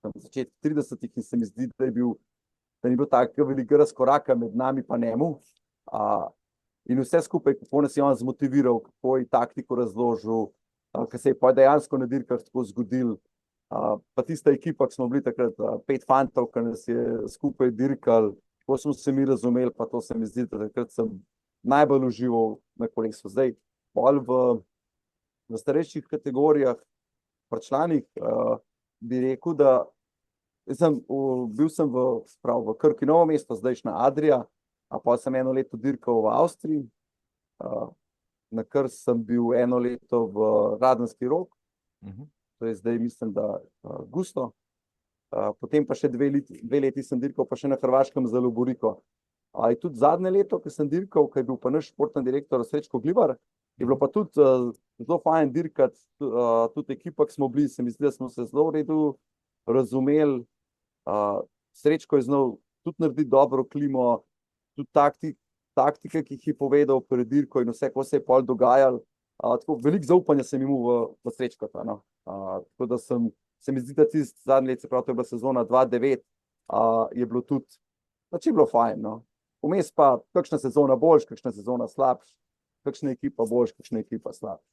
na začetku 30-ih in se mi zdi, da ni bil tako veliko razkoraka med nami pa njemu. In vse skupaj, kako nas je on zmotiviral, kako je taktiko razložil, kaj se je pa dejansko na dirkah tako zgodil. Pa tista ekipa, ki smo bili takrat 5 fantov, ki nas je skupaj dirkali, kako smo se mi razumeli, pa to se mi zdi, da takrat sem najbolj užival na kolesu. Zdaj, bolj v starejših kategorijah, pri članih, bi rekel, da bil sem v Krki Novo mesto, zdajšnja Adria, pa sem eno leto dirkal v Avstriji, na kar sem bil eno leto v Radenski Rog, to je zdaj, mislim, da Gusto. Potem pa še 2 leti sem dirkal pa še na Hrvaškem za Loboriko. In tudi zadnje leto, ko sem dirkal, ko je bil pa naš športni direktor Srečko Glibar, je bilo pa tudi zelo fajn dirkati, tudi ekipa, ki smo bili, se mi zdi, da smo se zelo v redu razumeli. Srečko je znal tudi narediti dobro klimo, tudi taktike, ki jih je povedal pred dirko in vse, ko se je pol dogajalo. Tako veliko zaupanja sem imel v Srečkota, no. Tako da se mi zdi, da tisti zadnji let, se pravi, to je bila sezona 2009, je bilo tudi, pač je bilo fajn, no. Vmes pa kakšna sezona boljš, kakšna sezona slabš, kakšna ekipa boljš, kakšna ekipa slabš.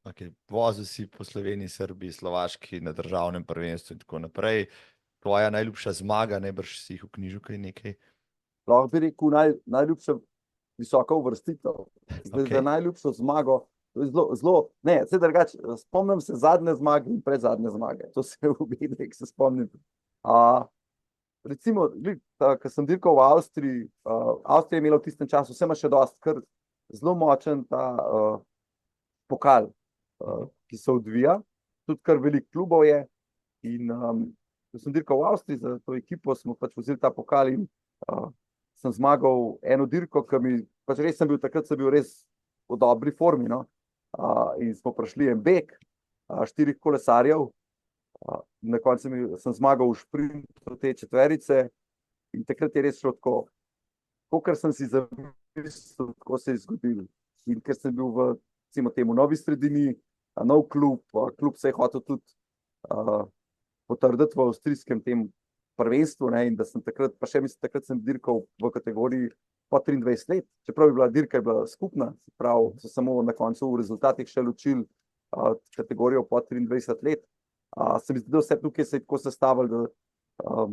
Okay. Vozil si po Sloveniji, Srbiji, Slovaški, na državnem prvenstvu in tako naprej. Tvoja najljubša zmaga, najbrž si jih vknjižil kaj nekaj? Lahko bi rekel najljubša visoka uvrstitev. Za najljubšo zmago, vse drugače, spomnim se zadnje zmage in predzadnje zmage. To se obide, ki se spomnim. Recimo, ko sem dirkal v Avstriji, Avstrija je imela v tistem času, vse ima še dosti, kar zelo močen ta pokal, ki se odvija, tudi kar veliko klubov je. In ko sem dirkal v Avstriji za to ekipo, smo pač vzeli ta pokal in sem zmagal eno dirko, pač res sem bil res v dobri formi, no. In smo prišli en beg 4 kolesarjev, na koncu sem zmagal v šprintu te četverice in takrat je res šlo tako, kakor sem si zamislil, tako se je zgodilo. In ker sem bil v, recimo temu, novi sredini, nov klub se je hotel tudi potrditi v avstrijskem tem prvenstvu, ne, in da sem takrat, pa še mislim, takrat sem dirkal v kategoriji po 23 let, čeprav dirka je bila skupna, se pravi, so samo na koncu v rezultatih še ločili kategorijo po 23 let. Se mi zdi, da vse tukaj se je tako sestavili, da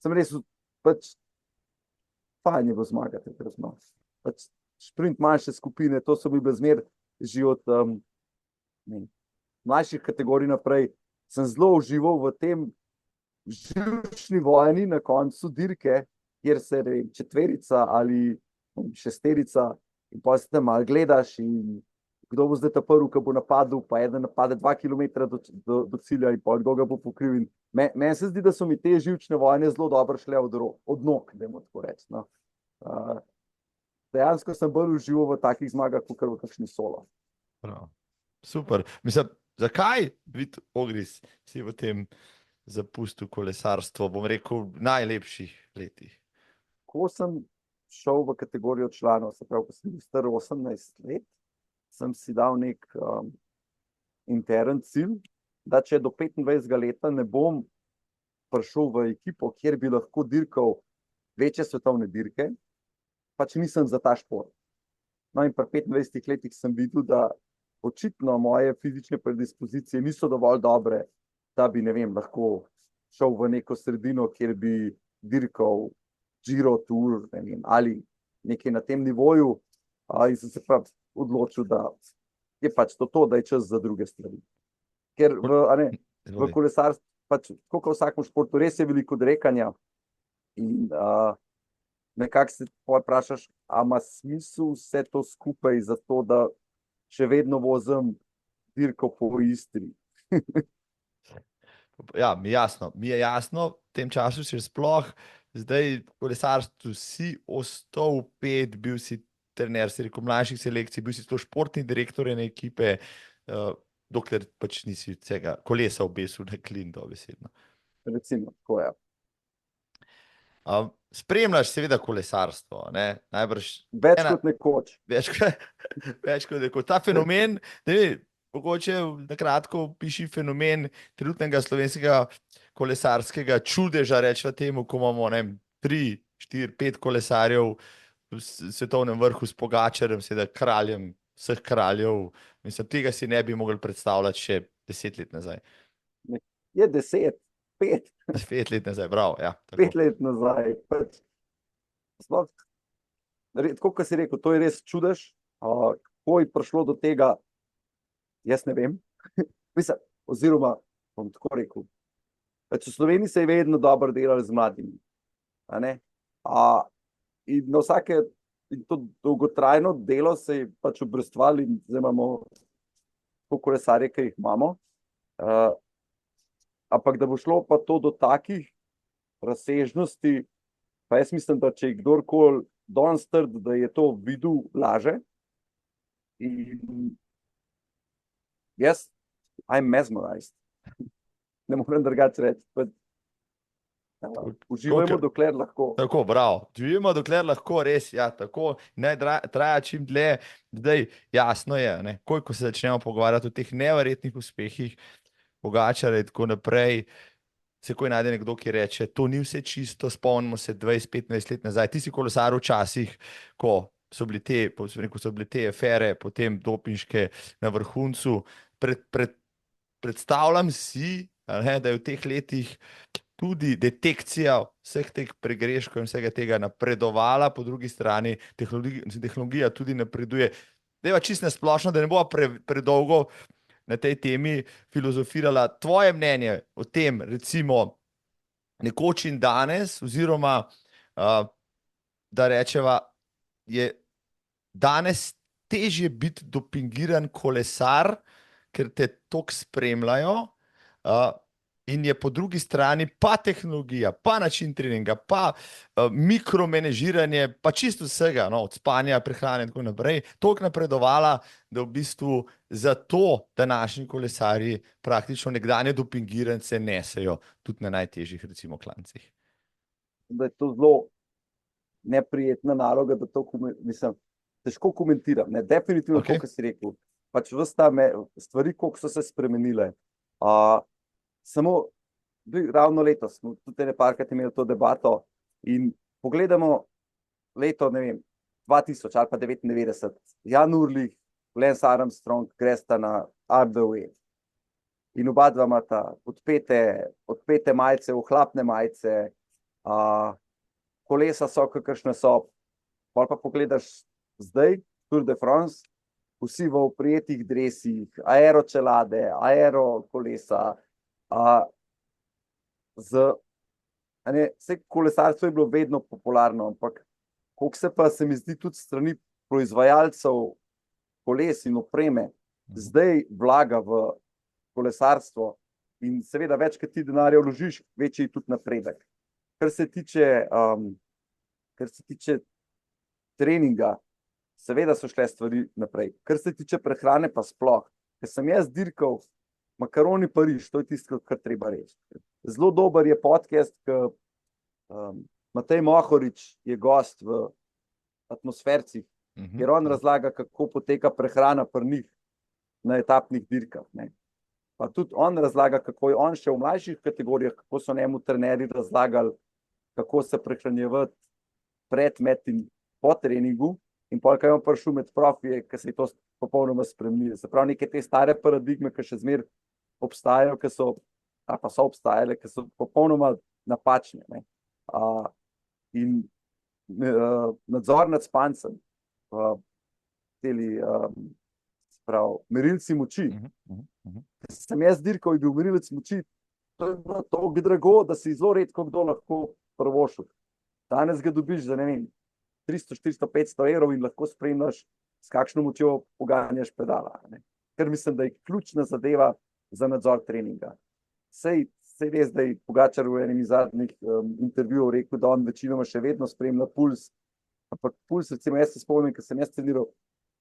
sem res pač fajn je bilo zmagati. Pač šprint manjše skupine, to so mi bile zmer že od mlajših kategorij naprej. Sem zelo užival v tem živčni vojni na koncu dirke, kjer se četverica ali šesterica in potem se tam malo gledaš in kdo bo zdaj ta prvi, ki bo napadel, pa eden napade 2 kilometra do cilja in pa kdo ga bo pokril. In meni se zdi, da so mi te živčne vojne zelo dobro šle od nog, dajmo tako reči. No. Dejansko sem bolj užival v takih zmagah, kot v kakšni solo. Prav. Super. Mislim, zakaj, Vid Ogris, si v tem zapustil kolesarstvo, bom rekel, v najlepših letih? Ko sem šel v kategorijo članov, se pravi, ko sem bil star 18 let, sem si dal nek intern cilj, da če do 25 leta ne bom prišel v ekipo, kjer bi lahko dirkal večje svetovne dirke, pač nisem za ta šport. No in pri 25 letih sem videl, da očitno moje fizične predispozicije niso dovolj dobre, da bi, ne vem, lahko šel v neko sredino, kjer bi dirkal Giro Tour, ne vem, ali nekaj na tem nivoju, in sem se pa odločil, da je pač to, da je čas za druge stvari. Ker v kolesarstvu, pač, tako kot v vsakem športu, res je veliko odrekanja in nekako se vprašaš, a ima smisel vse to skupaj za to, da še vedno vozim dirko po Istri. Ja, mi je jasno, v tem času si sploh, zdaj v kolesarstvu si ostal pet, bil si trener, si rekel mlajših selekcij, bil si to športni direktor ene ekipe, dokler pač nisi vsega kolesa obesil na klin, dobesedno. Recimo, tako je. Spremljaš seveda kolesarstvo, ne? Najbrž Več kot nekoč. Več kot nekoč. Ta fenomen, ne vem, mogoče na kratko piši fenomen trenutnega slovenskega kolesarskega čudeža, rečeva temu, ko imamo 3, 4, 5 kolesarjev v svetovnem vrhu s Pogačarjem, seveda kraljem vseh kraljev. Mislim, tega si ne bi mogli predstavljati še 10 let nazaj. Je 10, 5. 5 let nazaj, bravo, ja. 5 let nazaj. Tako, kot si rekel, to je res čudež. Kako je prišlo do tega, jaz ne vem. Mislim, oziroma, bom tako rekel, v Sloveniji se je vedno dobro delali z mladimi. In na vsake, in to dolgotrajno delo se je pač obrestvali in zdaj imamo tako kolesarje, ki jih imamo. Ampak da bo šlo pa to do takih razsežnosti, pa jaz mislim, da če je kdorkoli danes trdi, da je to videl, laže. In jaz, I'm mesmerized. Ne morem drugače reči. Uživajmo, dokler lahko. Tako, bravo. Uživajmo, dokler lahko, res, ja, tako. Ne traja čim dlje. Zdaj, jasno je, ne, koliko se začnemo pogovarjati o teh neverjetnih uspehih Pogačarja in tako naprej, se ko najde nekdo, ki reče, to ni vse čisto, spomnimo se 20-15 let nazaj. Ti si kolesar včasih, ko so bili te afere, potem dopinške na vrhuncu. Predstavljam si, da je v teh letih tudi detekcija vseh teh pregreškov in vsega tega napredovala, po drugi strani tehnologija tudi napreduje. Dajva čisto splošno, da ne bo predolgo na tej temi filozofirala. Tvoje mnenje o tem, recimo, nekoč in danes, oziroma, da rečeva, je danes težje biti dopingiran kolesar, ker te toliko spremljajo, in je po drugi strani pa tehnologija, pa način treninga, pa mikromenežiranje, pa čisto vsega, od spanja, prehrane in tako naprej, toliko napredovala, da v bistvu zato današnji kolesarji praktično nekdanje dopingirance nesejo tudi na najtežjih, recimo, klancih. Da je to zelo neprijetna naloga, da to težko komentiram. Definitivno, okay. To, kar si rekel. Pač stvari, koliko so se spremenile. Samo ravno letos smo tudi nekajkrat imeli to debato in pogledamo leto, ne vem, 2000 ali pa 99. Jan Urlih, Lance Armstrong gresta na RDW. In oba dva imata odpete majice, ohlapne majice, kolesa so, kakršne so. Pol pa pogledaš zdaj, Tour de France, vsi v oprijetih dresih, aeročelade, aerokolesa. Vse kolesarstvo je bilo vedno popularno, ampak koliko se pa, se mi zdi, tudi strani proizvajalcev koles in opreme zdaj vlaga v kolesarstvo in seveda več, kot ti denarja vložiš, večji je tudi napredek. Kar se tiče treninga, seveda so šle stvari naprej. Kar se tiče prehrane pa sploh, ker sem jaz dirkal makaroni Pariž, to je tisto, kar treba reči. Zelo dober je podcast, Matej Mohorič je gost v Atmosfercih, kjer on razlaga, kako poteka prehrana pri njih na etapnih dirkah. Ne. Pa tudi on razlaga, kako je on še v mlajših kategorijah, kako so njemu trenerji razlagali, kako se prehranjevati pred, med in po treningu, in pol, kaj on prišel med profije, ki se je to popolnoma spremenilo. Se pravi, neke te stare paradigme, ki še zmeraj obstajajo, ki so obstajale, ki so popolnoma napačne. Ne. In nadzor nad spancem, merilci moči. Sem jaz dirkal, je bil merilec moči, to je bilo toliko drago, da si zelo redko kdo lahko prvošel. Danes ga dobiš za, ne vem, 300, 400, 500 evrov in lahko spremljaš, s kakšno močjo poganjaš pedala. Ne. Ker mislim, da je ključna zadeva za nadzor treninga. Sej res, da je Pogačar v enem zadnjih intervjujev rekel, da on večinoma še vedno spremlja puls. Ampak puls, recimo, jaz se spomnim, ker sem jaz treniral,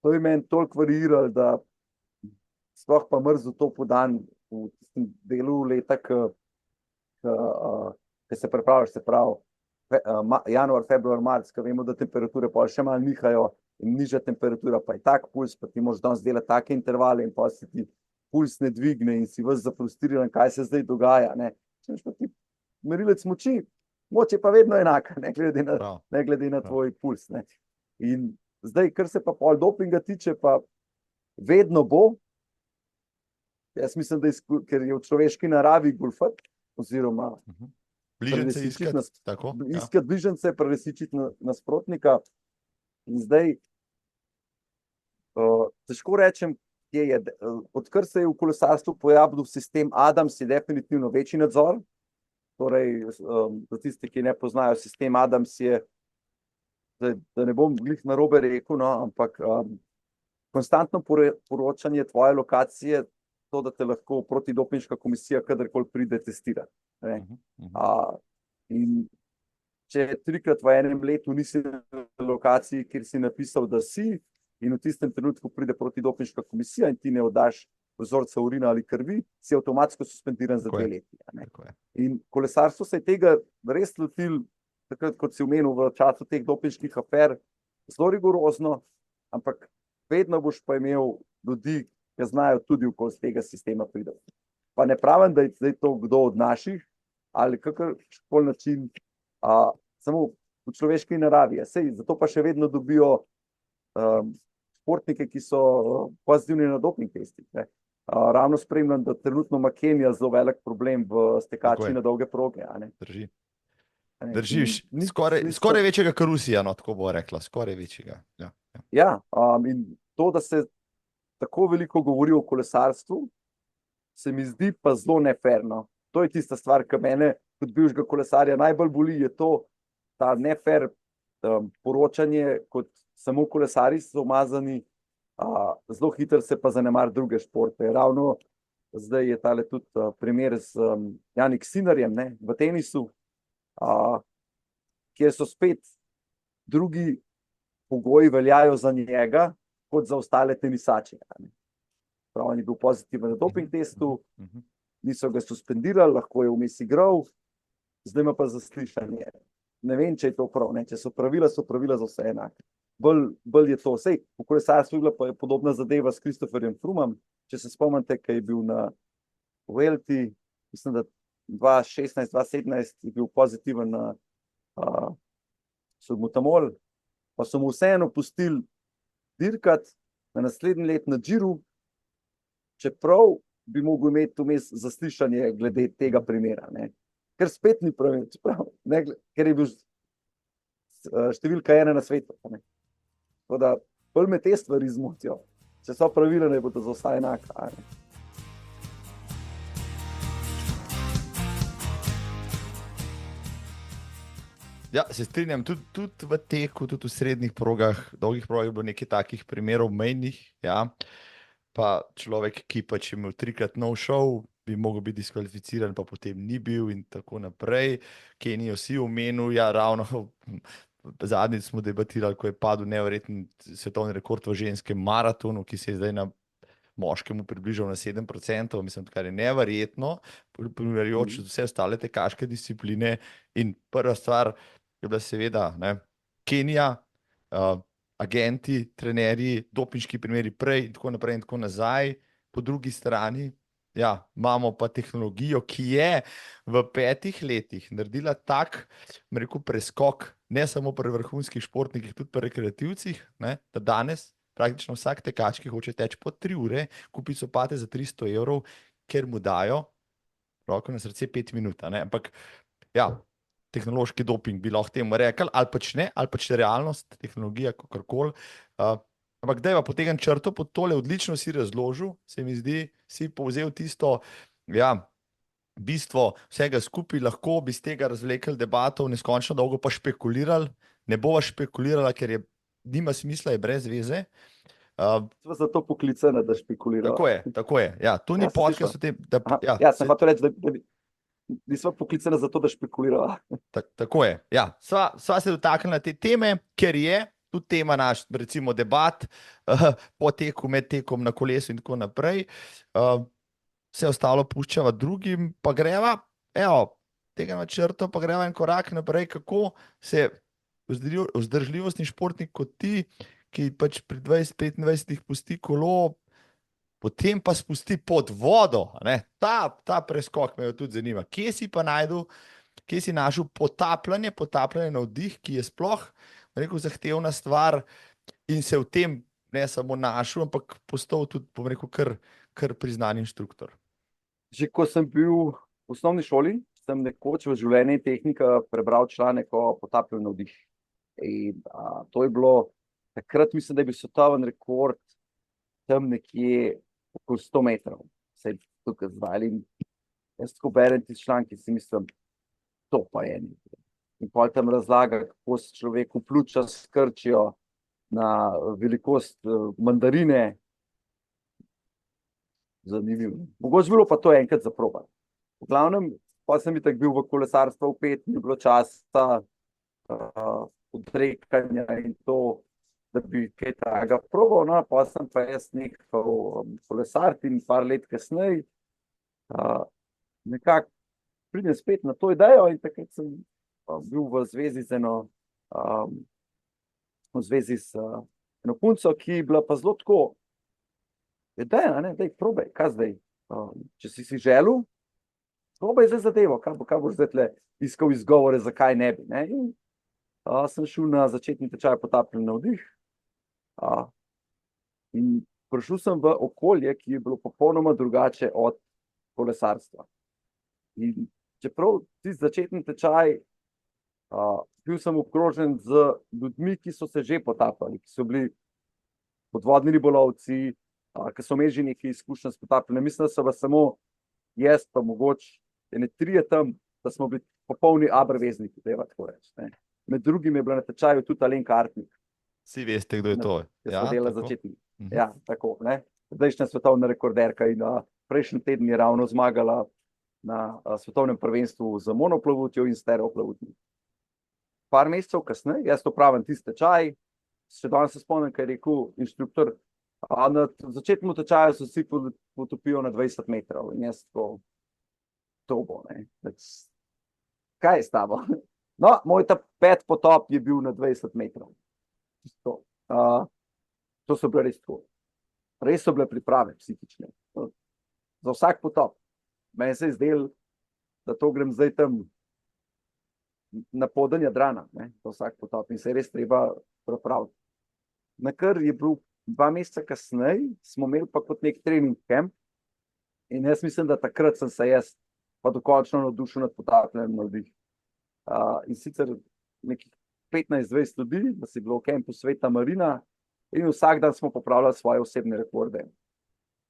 to je meni toliko variral, da sploh pa mrzel to podan v tistem delu leta, ki se pripravljaš, se pravi, januar, februar, marc, ko vemo, da temperature pa še malo nihajo in nižja temperatura, pa je tak puls, pa ti moraš danes delati take intervale in pa se ti puls ne dvigne in si ves zafrustriran, kaj se zdaj dogaja. Ne. Merilec moči, moč je pa vedno enaka, ne glede na tvoj puls. Ne. In zdaj, kar se pa pol dopinga tiče, pa vedno bo, jaz mislim, da ker je v človeški naravi goljufati, oziroma bližnjice iskati bližnjice, prelisičiti nasprotnika. In zdaj težko rečem, odkar se je v kolesarstvu pojavil sistem Adams, je definitivno večji nadzor. Torej, za tiste, ki ne poznajo, sistem Adams je, da ne bom glih narobe rekel, no, ampak konstantno poročanje tvoje lokacije, to, da te lahko protidopinška komisija kadarkoli pride testirati. In če 3-krat v enem letu nisi na lokaciji, kjer si napisal, da si, in v tistem trenutku pride protidopinška komisija in ti ne oddaš vzorca urina ali krvi, si avtomatsko suspendiran za 2 leti. In kolesarstvo se je tega res lotil, takrat, kot si omenil, v času teh dopinških afer, zelo rigorozno, ampak vedno boš pa imel ljudi, ki znajo tudi okoli tega sistema priti. Pa ne pravim, da je zdaj to kdo od naših, ali kakorkoli način, samo v človeški naravi. Sej, zato pa še vedno dobijo športnike, ki so pozitivni na doping testih. Ravno spremljam, da trenutno ima Kenija zelo velik problem v stekači na dolge proge. Držiš, skoraj večjega kot Rusija, no, tako bo rekla, skoraj večjega. Ja, in to, da se tako veliko govori o kolesarstvu, se mi zdi pa zelo neferno. To je tista stvar, ki mene kot bivšega kolesarja najbolj boli, je to, ta nefer poročanje, kot samo kolesarji so umazani, zelo hitro se pa zanemar druge športe. Ravno zdaj je tale tudi primer z Janik Sinarjem, ne, v tenisu, kjer so spet drugi pogoji veljajo za njega, kot za ostale tenisače. Prav, on je bil pozitiven na doping testu, niso ga suspendirali, lahko je vmes igral, zdaj ima pa zaslišanje. Ne vem, če je to prav, ne. Če so pravila za vse enake. Bolj je to. Sej, v kolesarstvu je bila pa podobna zadeva s Christopherjem Froomom. Če se spomnite, kaj je bil na Vuelti, mislim, da 2016, 2017 je bil pozitiven na salbutamol, pa so mu vseeno pustili dirkati na naslednji let na Giru, čeprav bi mogel imeti vmes zaslišanje glede tega primera. Ne. Ker spet ni pravilno, ker je bil številka 1 na svetu. Tako da, bolj me te stvari zmotijo. Če so pravila, ne bodo za vse enaka. Ja, se strinjam, tudi v teku, tudi v srednjih progah, dolgih progah je bilo nekaj takih primerov mejnih, ja. Pa človek, ki pač je imel 3-krat no show, bi mogel biti diskvalificiran, pa potem ni bil in tako naprej. Kenijo si omenil, ja, ravno zadnjič smo debatirali, ko je padel neverjeten svetovni rekord v ženskem maratonu, ki se je zdaj na moškemu približal na 7%, mislim, kar je neverjetno, primerjajoč vse ostale tekaške discipline. In prva stvar je bila seveda, ne, Kenija, agenti, trenerji, dopinški primeri prej in tako naprej in tako nazaj. Po drugi strani, ja, imamo pa tehnologijo, ki je v 5 letih naredila tak, rekel, preskok, ne samo pri vrhunskih športnikih, tudi pri rekreativcih, ne, da danes praktično vsak tekač, ki hoče teči po 3 ure, kupi copate za 300 evrov, ker mu dajo, roko na srce, 5 minut, ne, ampak ja, tehnološki doping bi lahko temu rekli, ali pač ne, ali pač realnost, tehnologija, kakorkoli. Ampak dajva potegniti črto pod tole, odlično si razložil, se mi zdi, si povzel tisto, ja, bistvo vsega skupaj, lahko bi z tega razvlekli debato, neskončno dolgo pa špekulirali, ne bova špekulirala, ker je, nima smisla, je brez veze. Sva zato poklicana, da špekulirava. Tako je, ja, to ni Ja, sem podcast o tem, da, Aha, ja, sem hotel reči, da nisva poklicana zato, da špekulirava. Tako je, ja, sva se dotaknila te teme, ker je tudi tema naš, recimo debat, po teku, med tekom na kolesu in tako naprej. Vse ostalo puščava drugim, pa greva, evo, tega načrta, pa greva en korak naprej, kako se vzdržljivostni športnik kot ti, ki pač pri 20-25 pusti kolo, potem pa spusti pod vodo, ne? Ta preskok me jo tudi zanima. Kje si pa našel potapljanje na vdih, ki je sploh, rekel, zahtevna stvar in se v tem ne samo našel, ampak postal tudi, bom rekel, kar priznan inštruktor. Že ko sem bil v osnovni šoli, sem nekoč v življenju in tehnika prebral članek o potapljanju na vdih. In to je bilo, takrat mislim, da je bil svetovni rekord tam nekje okoli 100 metrov. Se je tukaj zdaj. Jaz tako berem ti članki, si mislim, to pa je nekaj. In potem tam razlaga, kako se človek v pljuča skrčijo na velikost mandarine. Zanimivo. Mogoče bilo pa to enkrat za probati. V glavnem, pa sem itak bil v kolesarstvu vpet, ni bilo časa odrekanja in to, da bi kaj takega probal, no, pa sem pa jaz nehal kolesariti in par let kasneje nekako pridem spet na to idejo in takrat sem bil v zvezi z eno punco, ki je bila pa zelo tako ideja, ne, daj, probaj, kaj zdaj? Če si želel, probaj zdaj zadevo, kaj boš zdaj tle iskal izgovore, zakaj ne bi, ne? In sem šel na začetni tečaj potapljanja na vdih in prišel sem v okolje, ki je bilo popolnoma drugače od kolesarstva. In čeprav tisti začetni tečaj, bil sem obkrožen z ljudmi, ki so se že potapljali, ki so bili podvodni ribolovci, ki so imeli že nekaj izkušenj s potapljanjem. Mislim, da so pa samo jaz, pa mogoče ene 3 tam, da smo bili popolni abrvezniki, da je tako reči, ne. Med drugim je bila na tečaju tudi Alenka Artnik. Vsi veste, kdo je to. Ja, začetnik. Ja, tako, ne. Zdajšnja svetovna rekorderka in prejšnji teden je ravno zmagala na svetovnem prvenstvu z monoplavutjo in stereoplavutjo. Par mesecev kasneje, jaz to pravim tisti tečaj, še danes se spomnim, kaj je rekel inštruktor, na začetnem tečaju so vsi potopijo na 20 metrov in jaz tako, to bo, ne. Kaj je s tabo? No, moj ta 5 potop je bil na 20 metrov. To so bile res tako. Res so bile priprave psihične. Za vsak potop. Meni se je zdelo, da to grem zdaj tam na poden Jadrana, ne, za vsak potop in se je res treba pripraviti. Nakar je bil 2 meseca kasneje, smo imeli pa kot nek trening camp in jaz mislim, da takrat sem se jaz pa dokončno navdušil nad potapljanjem na vdih. In sicer nekih 15-20 ljudi, da si bilo v kampu Sveta Marina in vsak dan smo popravljali svoje osebne rekorde.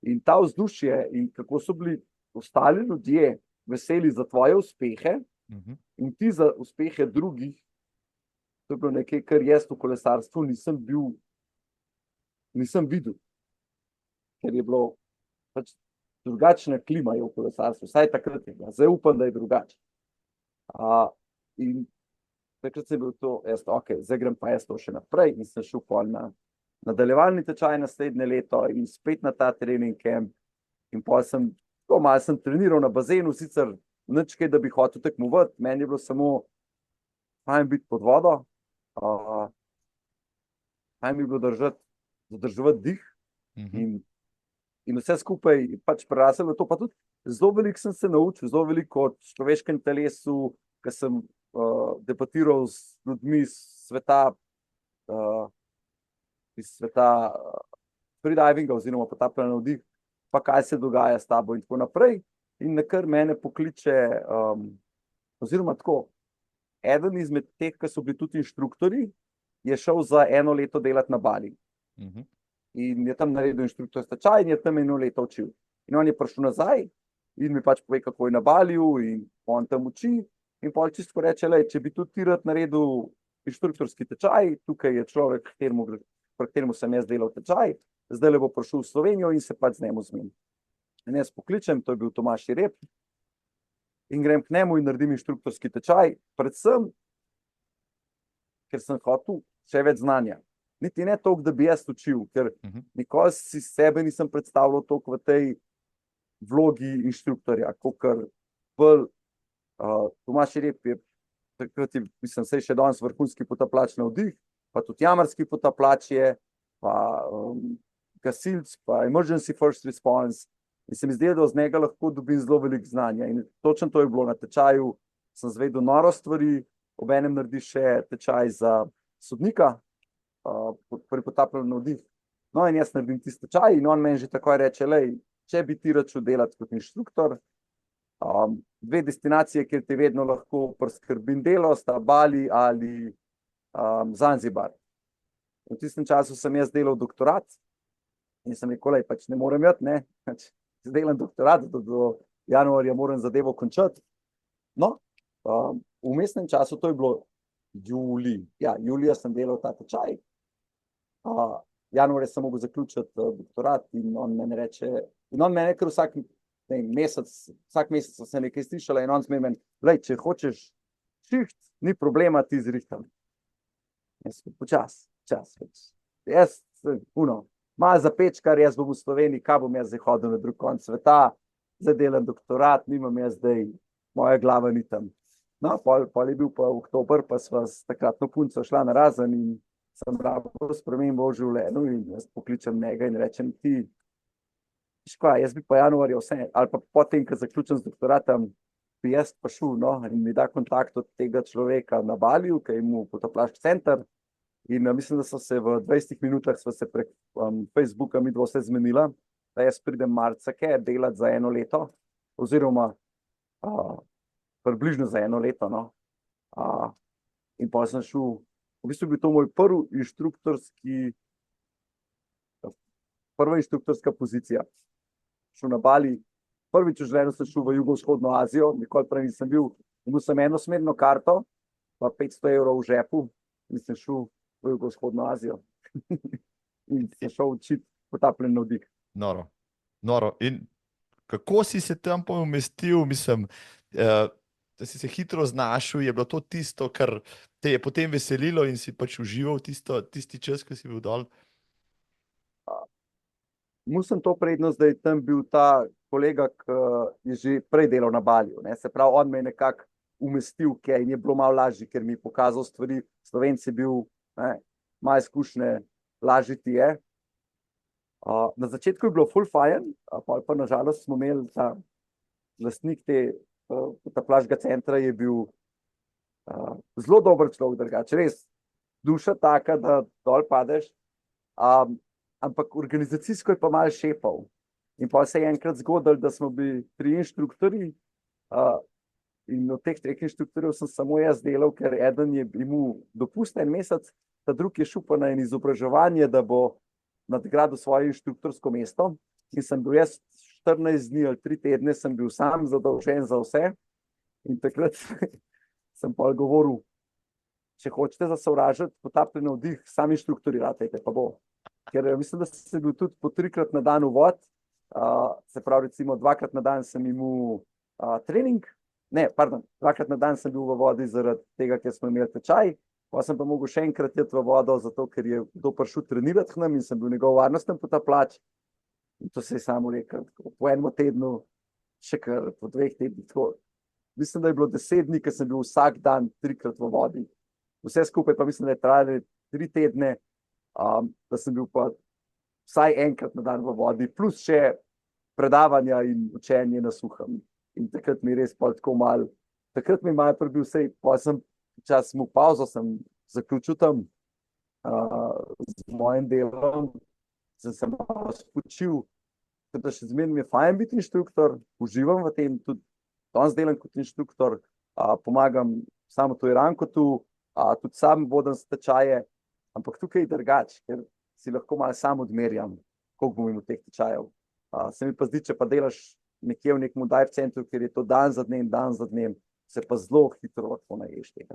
In ta vzdušje in kako so bili ostali ljudje veseli za tvoje uspehe in ti za uspehe drugih, To je bilo nekaj, kar jaz v kolesarstvu nisem videl, ker je bilo pač drugačna klima je v kolesarstvu, vsaj takrat je bila. Zdaj upam, da je drugače. In takrat sem bil to, zdaj grem pa jaz to še naprej in sem šel pol na nadaljevalni tečaj naslednje leto in spet na ta trening camp in pol malo sem treniral na bazenu, sicer nič kaj, da bi hotel tekmovati, meni je bilo samo fajn biti pod vodo, fajn mi je bilo zadrževati dih in vse skupaj pač prerasel v to, pa tudi zelo veliko sem se naučil, zelo veliko o človeškem telesu, ker sem debatiral z ljudmi iz sveta freedivinga oziroma potapljanja na vdih, pa kaj se dogaja s tabo in tako naprej. In nakar mene pokliče, oziroma tako, eden izmed teh, ki so bili tudi inštruktori, je šel za 1 leto delati na Bali. In je tam naredil inštruktor tečaj in je tam 1 leto učil. In on je prišel nazaj in mi pač pove, kako je na Baliju in on tam uči. In pol čisto reče, če bi tudi ti rad naredil inštruktorski tečaj, tukaj je človek, kateremu sem jaz delal tečaj, zdaj bo prišel v Slovenijo in se pač z njemu zmenim. In jaz pokličem, to je bil Tomaž Jereb, in grem k njemu in naredim inštruktorski tečaj, predvsem, ker sem hotel še več znanja. Niti ne toliko, da bi jaz učil, ker nikoli si sebe nisem predstavljal toliko v tej vlogi inštruktorja, kakor bolj Tomaž Jereb je takrat, mislim, se je še danes vrhunski potapljač na vdih, pa tudi jamarski potapljač je, pa gasilc, pa emergency first response. In se mi zdi, da z njega lahko dobim zelo veliko znanja. In točno to je bilo na tečaju, sem zvedel noro stvari, obenem naredi še tečaj za sodnika, pri potapljanju na vdih. No in jaz naredim tisti tečaj in on meni že takoj reče, če bi ti račel delati kot inštruktor, 2 destinacije, kjer ti vedno lahko priskrbim delo, sta Bali ali Zanzibar. V tistem času sem jaz delal doktorat in sem rekel, pač ne morem jati, ne, pač delam doktorat, do januarja moram zadevo končati. No, v vmesnem času, to je bilo julija sem delal ta tečaj, januarja sem mogel zaključiti doktorat in on meni reče, ker vsak mesec se nekaj slišala in on sme meni, če hočeš šiht, ni problema, ti zrihtam. Jaz sem počas. Jaz sem malo zapečkar, jaz bom v Sloveniji, kaj bom jaz zdaj hodil na drug konec sveta, zdaj delam doktorat, nimam jaz zdaj, moja glava ni tam. No, pol je bil pa oktober, pa sva s takratno punco šla na razen in sem rabil spremembo v življenju in jaz pokličem njega in rečem ti, jaz bi pa januarja vse, ali pa potem, ko zaključim z doktoratom, bi jaz pa šel, in mi da kontakt od tega človeka na Baliju, ki je imel potapljaški center. In mislim, da so se v 20 minutah sva se prek Facebooka midva vse zmenila, da jaz pridem marca delati za 1 leto, oziroma približno za 1 leto. In pa sem šel, v bistvu bi to moj prva inštruktorska pozicija. Šel na Bali, prvič v življenju sem šel v jugovzhodno Azijo, nikoli prej nisem bil, imel sem enosmerno karto, pa 500 € v žepu in sem šel v jugovzhodno Azijo. In sem šel učiti potapljanje na vdih. Noro. In kako si se tam umestil, mislim, da si se hitro znašel, je bilo to tisto, kar te je potem veselilo in si pač užival tisti čas, ko si bil dol? Imel sem to prednost, da je tam bil ta kolega, ki je že prej delal na Baliju. Se pravi, on me je nekako umestil, in je bilo malo lažje, ker mi je pokazal stvari. Slovenec je bil, malo izkušnje, lažje ti je. Na začetku je bilo ful fajn, pa nažalost smo imeli ta lastnik te potapljaškega centra je bil zelo dober človek drugače, res duša taka, da dol padeš, ampak organizacijsko je pa malo šepal. In pa se je enkrat zgodilo, da smo bili 3 inštruktorji in od teh 3 inštruktorjev sem samo jaz delal, ker eden je imel dopust 1 mesec, ta drugi je šel pa na izobraževanje, da bo nadgradil svoje inštruktorsko mesto in sem bil jaz 14 dni ali 3 tedne sem bil sam zadolžen za vse in takrat sem pa govoril, če hočete zasovražiti potapljanje na vdih, sami inštruktorirate, pa bo. Ker mislim, da sem bil tudi po 3-krat na dan uvod, se pravi recimo 2-krat na dan sem imel trening, 2-krat na dan sem bil v vodi zaradi tega, ker smo imeli tečaj, pa sem pa mogel še enkrat iti v vodo, zato ker je kdo prišel trenirati k nam in sem bil njegov varnosten potapljač. In to se je samo rekel, po enem tednu, še kar po 2 tednih. Tako. Mislim, da je bilo 10 dni, ker sem bil vsak dan 3-krat v vodi. Vse skupaj pa mislim, da je trajalo 3 tedne, da sem bil pa vsaj enkrat na dan v vodi, plus še predavanja in učenje na suhem. In takrat mi je res pa tako malo, takrat mi je malo prebil vse, pa sem čas mu pauzo, sem zaključil tam z mojim delom, sem se malo spočil, da še zmeraj mi je fajn biti inštruktor, uživam v tem, tudi danes delam kot inštruktor, pomagam samo to Irankotu, tudi sam vodim tečaje, ampak tukaj je drugače, ker si lahko malo sam odmerjam, koliko bom imel teh tečajev. Se mi pa zdi, če pa delaš nekje v nekem dive centru, ker je to dan za dnem, se pa zelo hitro lahko naješ tega.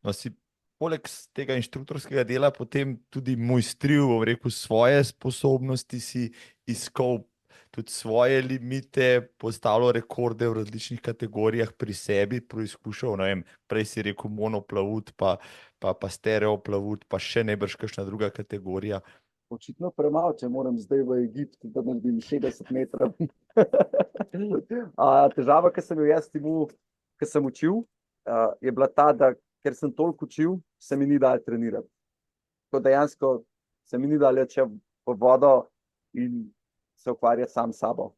No, si poleg tega inštruktorskega dela potem tudi mojstril, bom rekel, svoje sposobnosti, si iskal tudi svoje limite, postavljal rekorde v različnih kategorijah pri sebi, preizkušal, ne vem, prej si rekel monoplavut, pa stereoplavut, pa še najbrž kakšna druga kategorija. Očitno premalo, če moram zdaj v Egiptu, da naredim 60 metrov. Težava, ki sem jo jaz imel, ki sem učil, je bila ta, da ker sem toliko učil, se mi ni dalo trenirati. Tako dejansko se mi ni dalo če v vodo in se ukvarjati sam s sabo.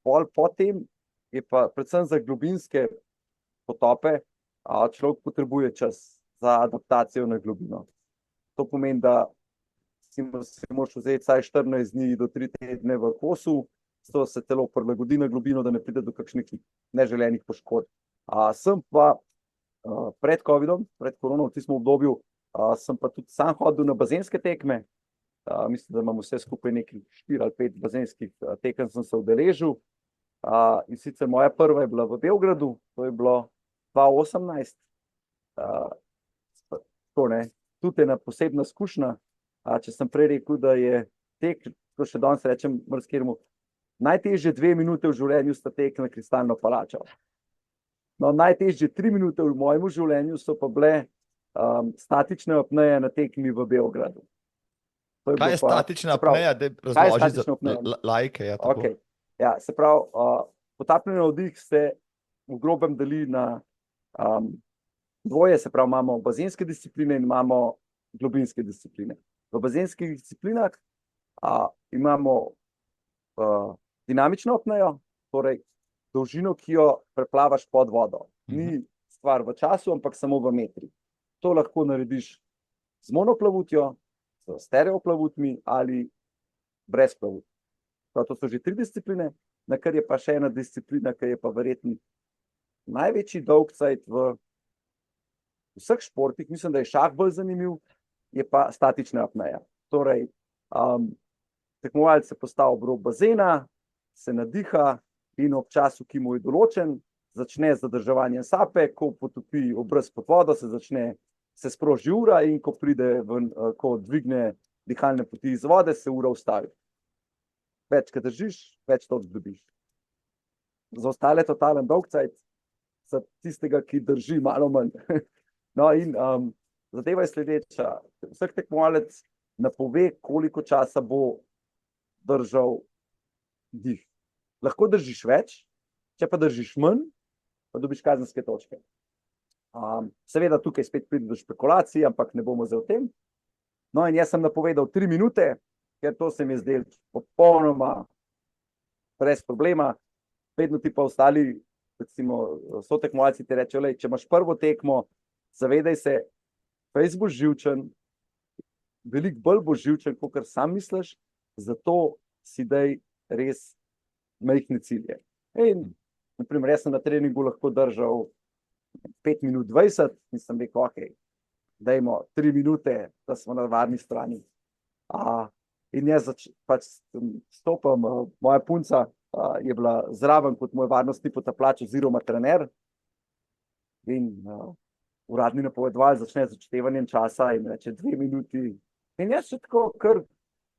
Potem je pa predvsem za globinske potope človek potrebuje čas za adaptacijo na globino. To pomeni, da si moraš vzeti vsaj 14 dni do 3 tedne v kosu, zato se telo prilagodi na globino, da ne pride do kakšnih neželenih poškodb. Sem pa pred covidom, pred korono, v tistem obdobju, sem pa tudi sam hodil na bazenske tekme. Mislim, da imam vse skupaj nekaj 4 ali 5 bazenskih tekem sem se udeležil. In sicer moja prva je bila v Beogradu, to je bilo 2018. Tudi ena posebna izkušnja. Če sem prej rekel, da je tek, to še danes rečem marsikemu, najtežje 2 minute v življenju sta tek na Kristalno palačo. No, najtežje 3 minute v mojem življenju so pa bile statične apneje na tekmi v Beogradu. Kaj je statična apneja? Da razloži za laike. Okay. Se pravi, potapljanje na vdih se v grobem deli na dvoje, se pravi, imamo bazenske discipline in imamo globinske discipline. V bazenskih disciplinah imamo dinamično apnejo, torej dolžino, ki jo preplavaš pod vodo. Ni stvar v času, ampak samo v metrih. To lahko narediš z monoplavutjo, s stereoplavutmi ali brez plavut. To so že 3 discipline, na kar je pa še ena disciplina, ki je pa verjetno največji dolgcajt v vseh športih, mislim, da je šah bolj zanimiv, je pa statična apneja. Torej, tekmovalec se postavi ob rob bazena, se nadiha in ob času, ki mu je določen, začne z zadrževanjem sape, ko potopi obraz pod vodo, se sproži ura in ko ko dvigne dihalne poti iz vode, se ura ustavi. Več, ko držiš, več točk dobiš. Za ostale totalen dolgcajt, za tistega, ki drži malo manj. No in zadeva je sledeča. Vsak tekmovalec napove, koliko časa bo držal dih. Lahko držiš več, če pa držiš manj, pa dobiš kazenske točke. Seveda tukaj spet pride do špekulacij, ampak ne bomo zdaj o tem. No in jaz sem napovedal 3 minute, ker to se mi je zdelo popolnoma brez problema. Vedno ti pa ostali, recimo, sotekmovalci ti rečejo, če imaš prvo tekmo, zavedaj se, fejs boš živčen, veliko bolj boš živčen, kakor sam misliš, zato si daj res majhne cilje. Na primer, jaz sem na treningu lahko držal 5 minut 20 in sem rekel, ok, dajmo 3 minute, da smo na varni strani. In jaz stopam, moja punca je bila zraven kot moj varnostni potapljač oziroma trener in uradni napovedovalec začne z odštevanjem časa in reče 2 minuti. In jaz še tako,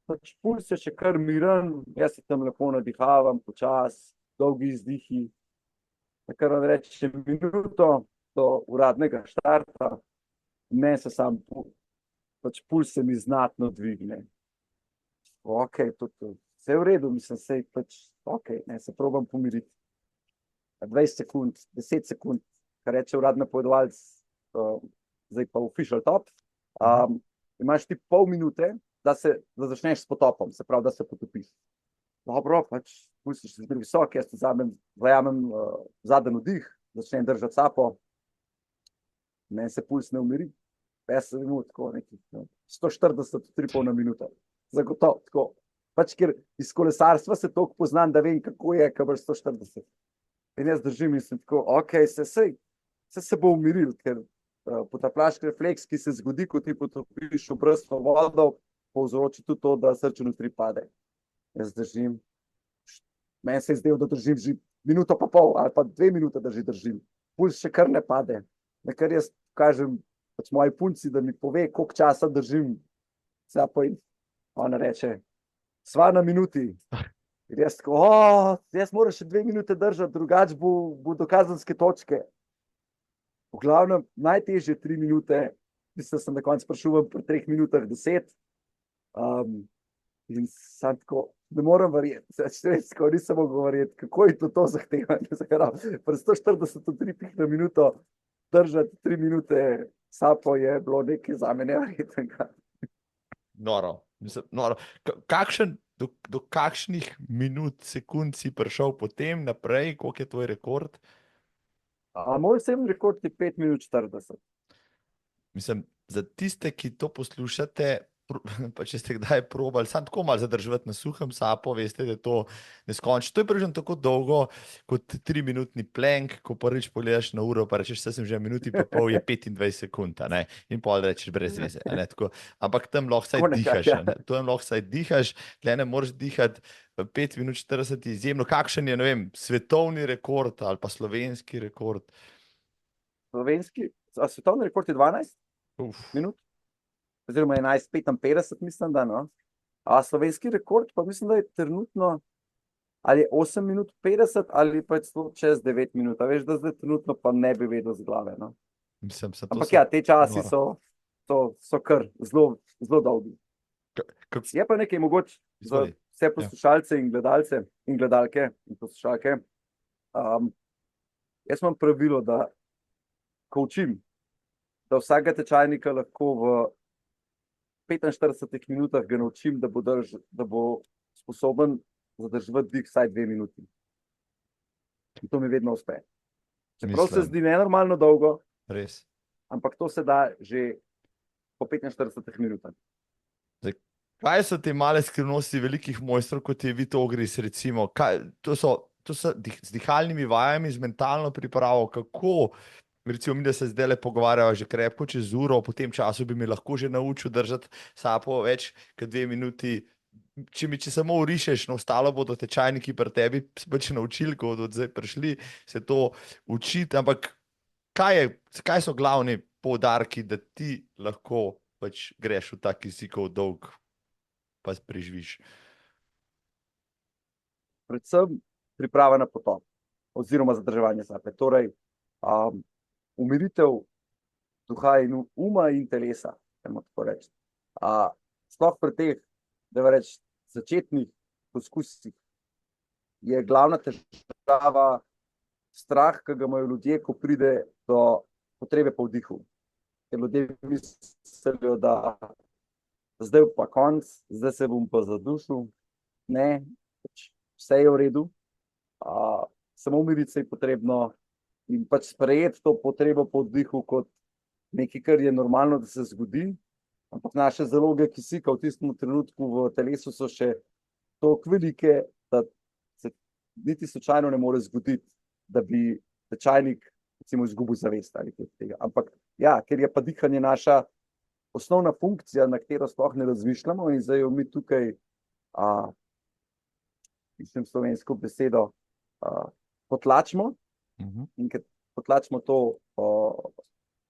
pač puls je še kar miren, jaz se tam lepo nadihavam, počas, dolgi izdihi. Takrat on reče minuto do uradnega štarta, ne se sam, pač puls se mi znatno dvigne. Ok, vse je v redu, mislim, sej pač, ok, ne, se probam pomiriti. 20 sekund, 10 sekund, kar reče uradni napovedovalec, zdaj pa official top, imaš ti pol minute, da začneš s potopom, se pravi, da se potopiš. Dobro, pač pustiš se visok, jaz zajamem zaden vdih, začnem držati sapo, meni se puls ne umiri, 50 minut, tako nekih 140 utripov na minuto. Zagotovo, tako. Pač, ker iz kolesarstva se toliko poznam, da vem, kako je, kaj boš 140. In jaz držim in sem tako, ok, se bo umiril, ker potapljaški refleks, ki se zgodi, ko ti potopiš v brstno vodo, povzroči tudi to, da srčni utrip pade. Jaz držim, meni se je zdelo, da držim že minuto pa pol ali pa 2 minute, da že držim. Puls še kar ne pade. Nekar jaz kažem pač moji punci, da mi pove, koliko časa držim. Sapo in ona reče, sva na minuti. In jaz tako, jaz moram še 2 minute držati, drugače bo do kazenske točke. V glavnem, najtežje 3 minute, mislim, sem na koncu prišel pri 3 minutah 10. In sam tako, ne moram verjeti, nisem mogel verjeti, kako je to zahtevano. Pri 140 utripih na minuto držati 3 minute sapo je bilo nekaj zame neverjetnega. Noro. Do kakšnih minut, sekund si prišel potem naprej, koliko je tvoj rekord? Moj osebni rekord je 5 minut 40. Mislim, za tiste, ki to poslušate, pa če ste kdaj probali, samo tako malo zadrževati na suhem sapo, veste, da je to neskončno. To je približno tako dolgo kot 3-minutni plank, ko prvič pogledaš na uro, pa rečeš, da sem že minuti pa pol, je 25 sekund, ne? In pol rečeš brez veze. Ampak tam lahko saj dihaš. Tam lahko saj dihaš, tle ne moreš dihati 5 minut 40 izjemno. Kakšen je, ne vem, svetovni rekord ali pa slovenski rekord? Svetovni rekord je 12 minut. Oziroma 11:55, mislim, da no. Slovenski rekord pa mislim, da je trenutno ali 8 minut 50 ali pa celo čez 9 minut. A veš, da zdaj trenutno pa ne bi vedel z glave, no. Ampak ja, te časi so kar zelo dolgi. Je pa nekaj mogoče za vse poslušalce in gledalce in gledalke in poslušalke. Jaz imam pravilo, da ko učim, da vsakega tečajnika lahko v 45 minutah ga naučim, da bo sposoben zadržati dih vsaj 2 minuti. In to mi vedno uspe. Čeprav se zdi nenormalno dolgo, res. Ampak to se da že po 45 minutah. Kaj so te male skrivnosti velikih mojstrov, kot je Vito Ogris, recimo? To so z dihalnimi vajami, z mentalno pripravo, kako... Recimo, mi da se zdaj le pogovarjava že krepko čez uro, po tem času bi mi lahko že naučil držati sapo več kot 2 minuti. Če samo urišeš, no, ostalo bodo tečajniki pri tebi pač naučili, ko bodo zdaj prišli se to učiti, ampak kaj so glavni poudarki, da ti lahko pač greš v tak jezikov dolg pa preživiš? Predvsem priprava na potop oziroma zadrževanje sape. Torej, umiritev duha in uma in telesa, tako reči. Sploh pri teh, da reč, začetnih poskusih je glavna težava strah, ki ga imajo ljudje, ko pride do potrebe po vdihu. Ker ljudje mislijo, da zdaj pa konc, zdaj se bom pa zadušil. Ne, vse je v redu. Samo umiriti se je potrebno in pač sprejeti to potrebo po vdihu kot nekaj, kar je normalno, da se zgodi, ampak naše zaloge kisika v tistem trenutku v telesu so še toliko velike, da se niti slučajno ne more zgoditi, da bi tečajnik recimo izgubil zavest ali kaj tega. Ampak ja, ker je pa dihanje naša osnovna funkcija, na katero sploh ne razmišljamo in zdaj jo mi tukaj pišem slovensko besedo potlačimo. In ker potlačimo to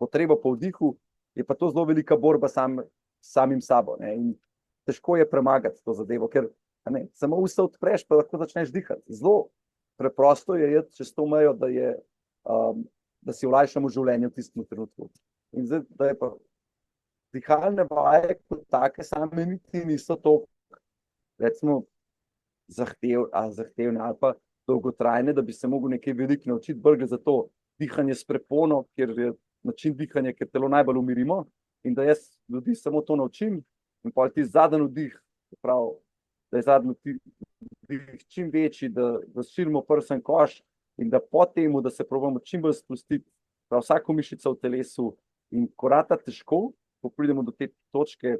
potrebo po vdihu, je pa to zelo velika borba samim sabo. Ne? In težko je premagati to zadevo, ker samo usta odpreš, pa lahko začneš dihati. Zelo preprosto je iti čez to mejo, da si olajšamo življenje v tistem trenutku. In zdaj, da je pa dihalne vaje kot take same niti niso to, recimo, zahtevne ali pa dolgotrajne, da bi se mogel nekaj veliko naučiti, bolj gre za to dihanje s prepono, ker je način dihanja, ker telo najbolj umirimo, in da jaz ljudi samo to naučim, in pa ti zadnji vdih, da je zadnji vdih čim večji, da širimo prsen koš in da po temu, da se probamo čim bolj spustiti vsako mišico v telesu, in ko rata težko, ko pridemo do te točke,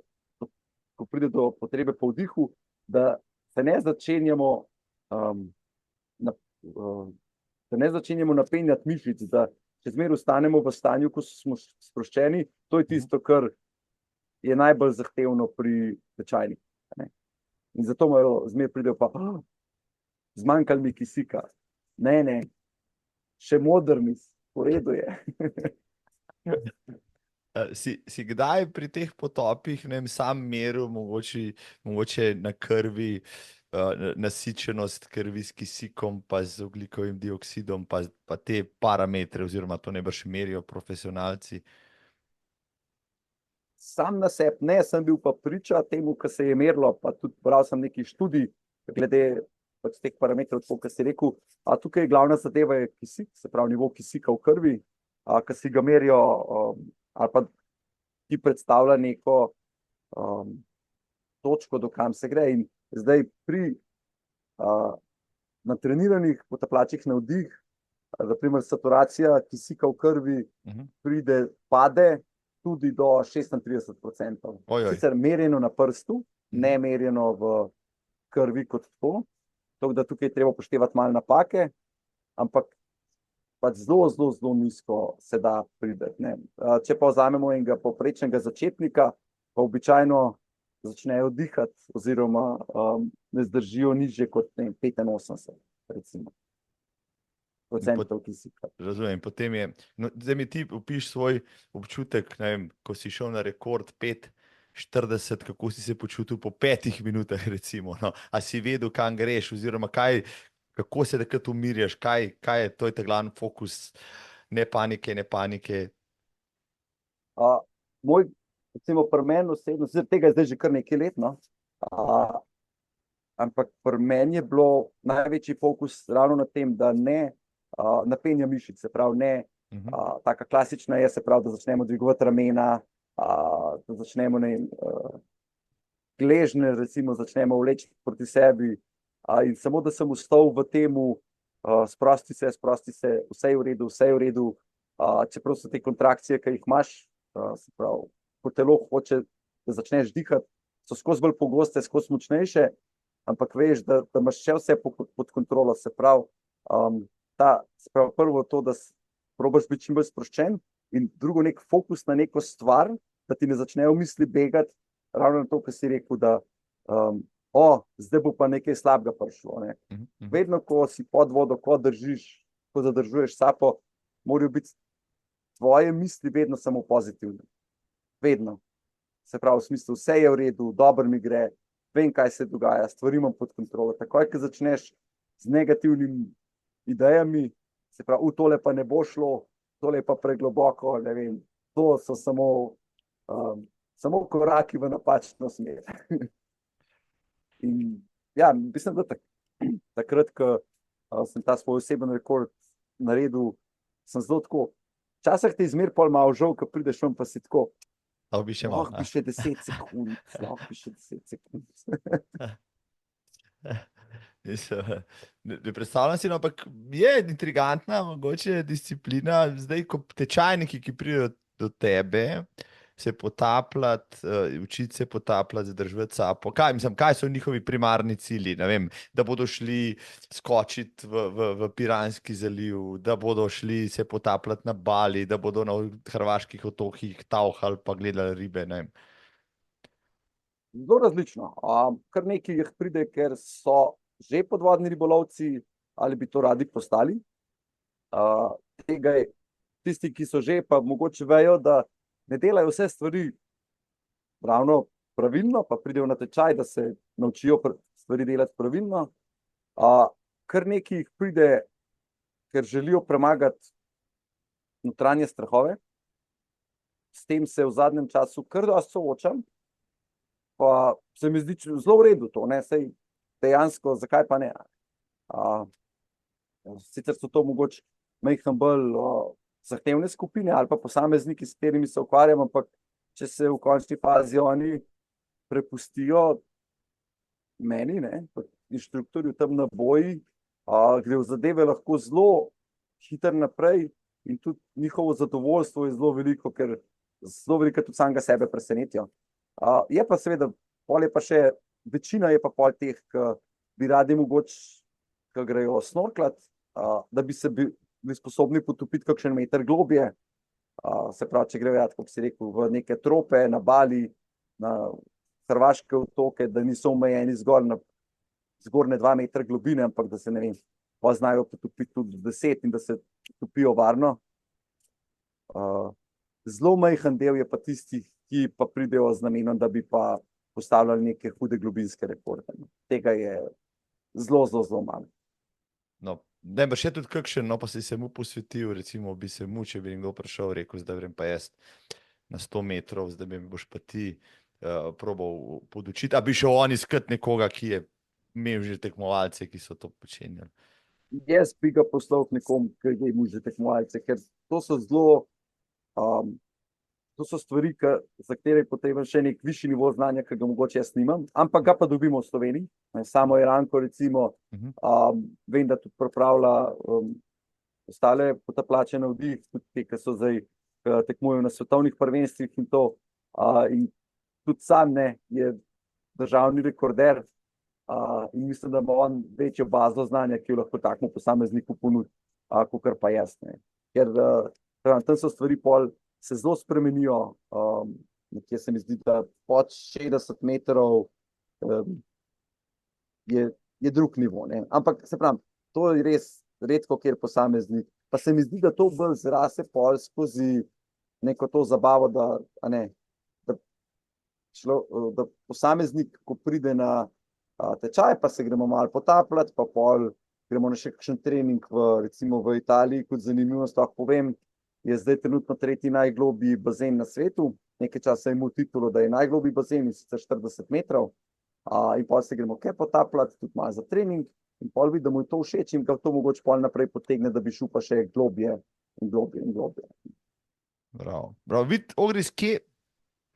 ko pride do potrebe po vdihu, da se ne začenjamo napenjati mišic, da če zmeraj ostanemo v stanju, ko smo sproščeni, to je tisto, kar je najbolj zahtevno pri tečajnih. In zato zmeraj pridejo pa, zmanjkalo mi kisika. Ne, še moder mi, v redu je. Si kdaj pri teh potopih, ne vem, sam meril, mogoče na krvi, nasičenost krvi s kisikom, pa z ogljikovim dioksidom, pa te parametre, oziroma to najbrž merijo profesionalci? Sam na sebi ne, sem bil pa priča temu, kar se je merilo, pa tudi bral sem neki študij glede pač teh parametrov, tako kot si rekel. Tukaj glavna zadeva je kisik, se pravi nivo kisika v krvi, ki si ga merijo, ali pa ti predstavlja neko točko, do kam se gre. In zdaj na treniranih potapljačih na vdih, na primer saturacija kisika v krvi pade tudi do 36%. Sicer merjeno na prstu, ne merjeno v krvi kot tako. Tako da tukaj je treba upoštevati malo napake, ampak pač zelo nizko se da priti. Če pa vzamemo enega povprečnega začetnika, pa običajno začnejo dihati oziroma ne zdržijo nižje kot 85%, recimo, procentov kisika. Razumem, potem je, zdaj mi ti opiš svoj občutek, ne vem, ko si šel na rekord 5:40, kako si se počutil po 5 minutah, recimo, no? A si vedel, kam greš, oziroma kako se takrat umirjaš, kaj je, to je ta glavni fokus, ne panike? Moj, recimo, pri meni osebno, tega je zdaj že kar nekaj let, no? Ampak pri meni je bilo največji fokus ravno na tem, da ne napenja mišic, se pravi, ne taka klasična je, se pravi, da začnemo dvigovati ramena, da začnemo gležne, recimo, začnemo vleči proti sebi, in samo da sem vstal v temu, sprosti se, vse je v redu, čeprav so te kontrakcije, ki jih imaš, se pravi, ko telo hoče, da začneš dihati, so skozi bolj pogoste, skozi močnejše, ampak veš, da imaš še vse pod kontrolo, se pravi, prvo to, da probaš biti čim bolj sproščen, in drugo nek fokus na neko stvar, da ti ne začnejo misli begati, ravno na to, kar si rekel, da zdaj bo pa nekaj slabega prišlo. Ne? Vedno, ko si pod vodo, ko zadržuješ sapo, morajo biti tvoje misli vedno samo pozitivne. Vedno. Se pravi, v smislu, vse je v redu, dobro mi gre, vem, kaj se dogaja, stvari imam pod kontrolo. Takoj, ko začneš z negativnimi idejami, se pravi, tole pa ne bo šlo, tole je pa pregloboko, ne vem, to so samo koraki v napačno smer. In ja, mislim, da takrat, ko sem ta svoj oseben rekord naredil, sem zelo tako, včasih te zmer pol malo žal, ko prideš ven, pa si tako, lahko bi še 10 sekund, lahko bi še 10 sekund. Ne predstavljam si, ampak je intrigantna, mogoče disciplina. Zdaj, ko tečajniki, ki pridejo do tebe, se potapljati, učiti se potapljati, zadrževati sapo. Kaj so njihovi primarni cilji? Ne vem, da bodo šli skočiti v Piranski zaliv, da bodo šli se potapljati na Bali, da bodo na hrvaških otokih tavhali pa gledali ribe, ne vem. Zelo različno. Kar nekaj jih pride, ker so že podvodni ribolovci ali bi to radi postali. Tega je tisti, ki so že, pa mogoče vejo, da ne delajo vse stvari ravno pravilno, pa pridejo na tečaj, da se naučijo stvari delati pravilno. Kar nekaj jih pride, ker želijo premagati notranje strahove. S tem se v zadnjem času kar dosti soočam, pa se mi zdi zelo v redu to, ne, sej dejansko, zakaj pa ne. Sicer so to mogoče majhen bolj zahtevne skupine ali pa posamezniki, s katerimi se ukvarjam, ampak če se v končni fazi oni prepustijo meni, ne, kot inštruktorju tam na boji, gre v zadeve lahko zelo hitro naprej in tudi njihovo zadovoljstvo je zelo veliko, ker zelo veliko tudi samega sebe presenetijo. Je pa seveda, pol je pa še, večina je pa pol teh, ki bi radi mogoče, ki grejo snorklat, da bi se bili sposobni potopiti kakšen meter globje. Se pravi, če grejo, kot si rekel, v neke trope, na Bali, na hrvaške otoke, da niso omejeni zgolj na zgornje 2 metra globine, ampak da se, ne vem, pa znajo potopiti tudi 10 in da se topijo varno. Zelo majhen del je pa tistih, ki pa pridejo z namenom, da bi pa postavljali neke hude globinske rekorde. Tega je zelo, zelo, zelo malo. No, ne, pa še tudi kakšen, no, pa si se mu posvetil, recimo bi se mu, če bi nekdo prišel, rekel, zdaj vrem pa jaz na 100 metrov, zdaj bi boš pa ti probal podučiti, a bi šel on iskat nekoga, ki je imel že tekmovalce, ki so to počenjali? Jaz bi ga poslal k nekom, ki je imel že tekmovalce, ker to so zelo, to so stvari, za katere je potreben še nek višji nivo znanja, ki ga mogoče jaz nimam, ampak ga pa dobimo v Sloveniji. Samo Jeranko, recimo, vem, da tudi pripravlja ostale potapljače na vdih, tudi te, ki so zdaj tekmujejo na svetovnih prvenstvih in to. In tudi sam ne, je državni rekorder in mislim, da ima on večjo bazo znanja, ki jo lahko takmu posamezniku ponudi, kakor pa jaz. Ne. Ker tam so stvari pol se zelo spremenijo, nekje se mi zdi, da pod 60 metrov je drug nivo. Ne. Ampak se pravim, to je res redko, kjer posameznik. Pa se mi zdi, da to bolj zrase pol skozi neko to zabavo, da posameznik, ko pride na tečaj, pa se gremo malo potapljati, pa pol gremo na še kakšen trening recimo v Italiji, kot zanimivost lahko povem, je zdaj trenutno 3. najglobji bazen na svetu. Nekaj časa je imel titulo, da je najglobji bazen, in sicer 40 metrov. In pol se gremo kaj potapljati, tudi malo za trening, in pol vidi, da mu je to všeč in ga to mogoče pol naprej potegne, da bi šel pa še globje in globje in globje. Bravo. Vid, Ogris, kje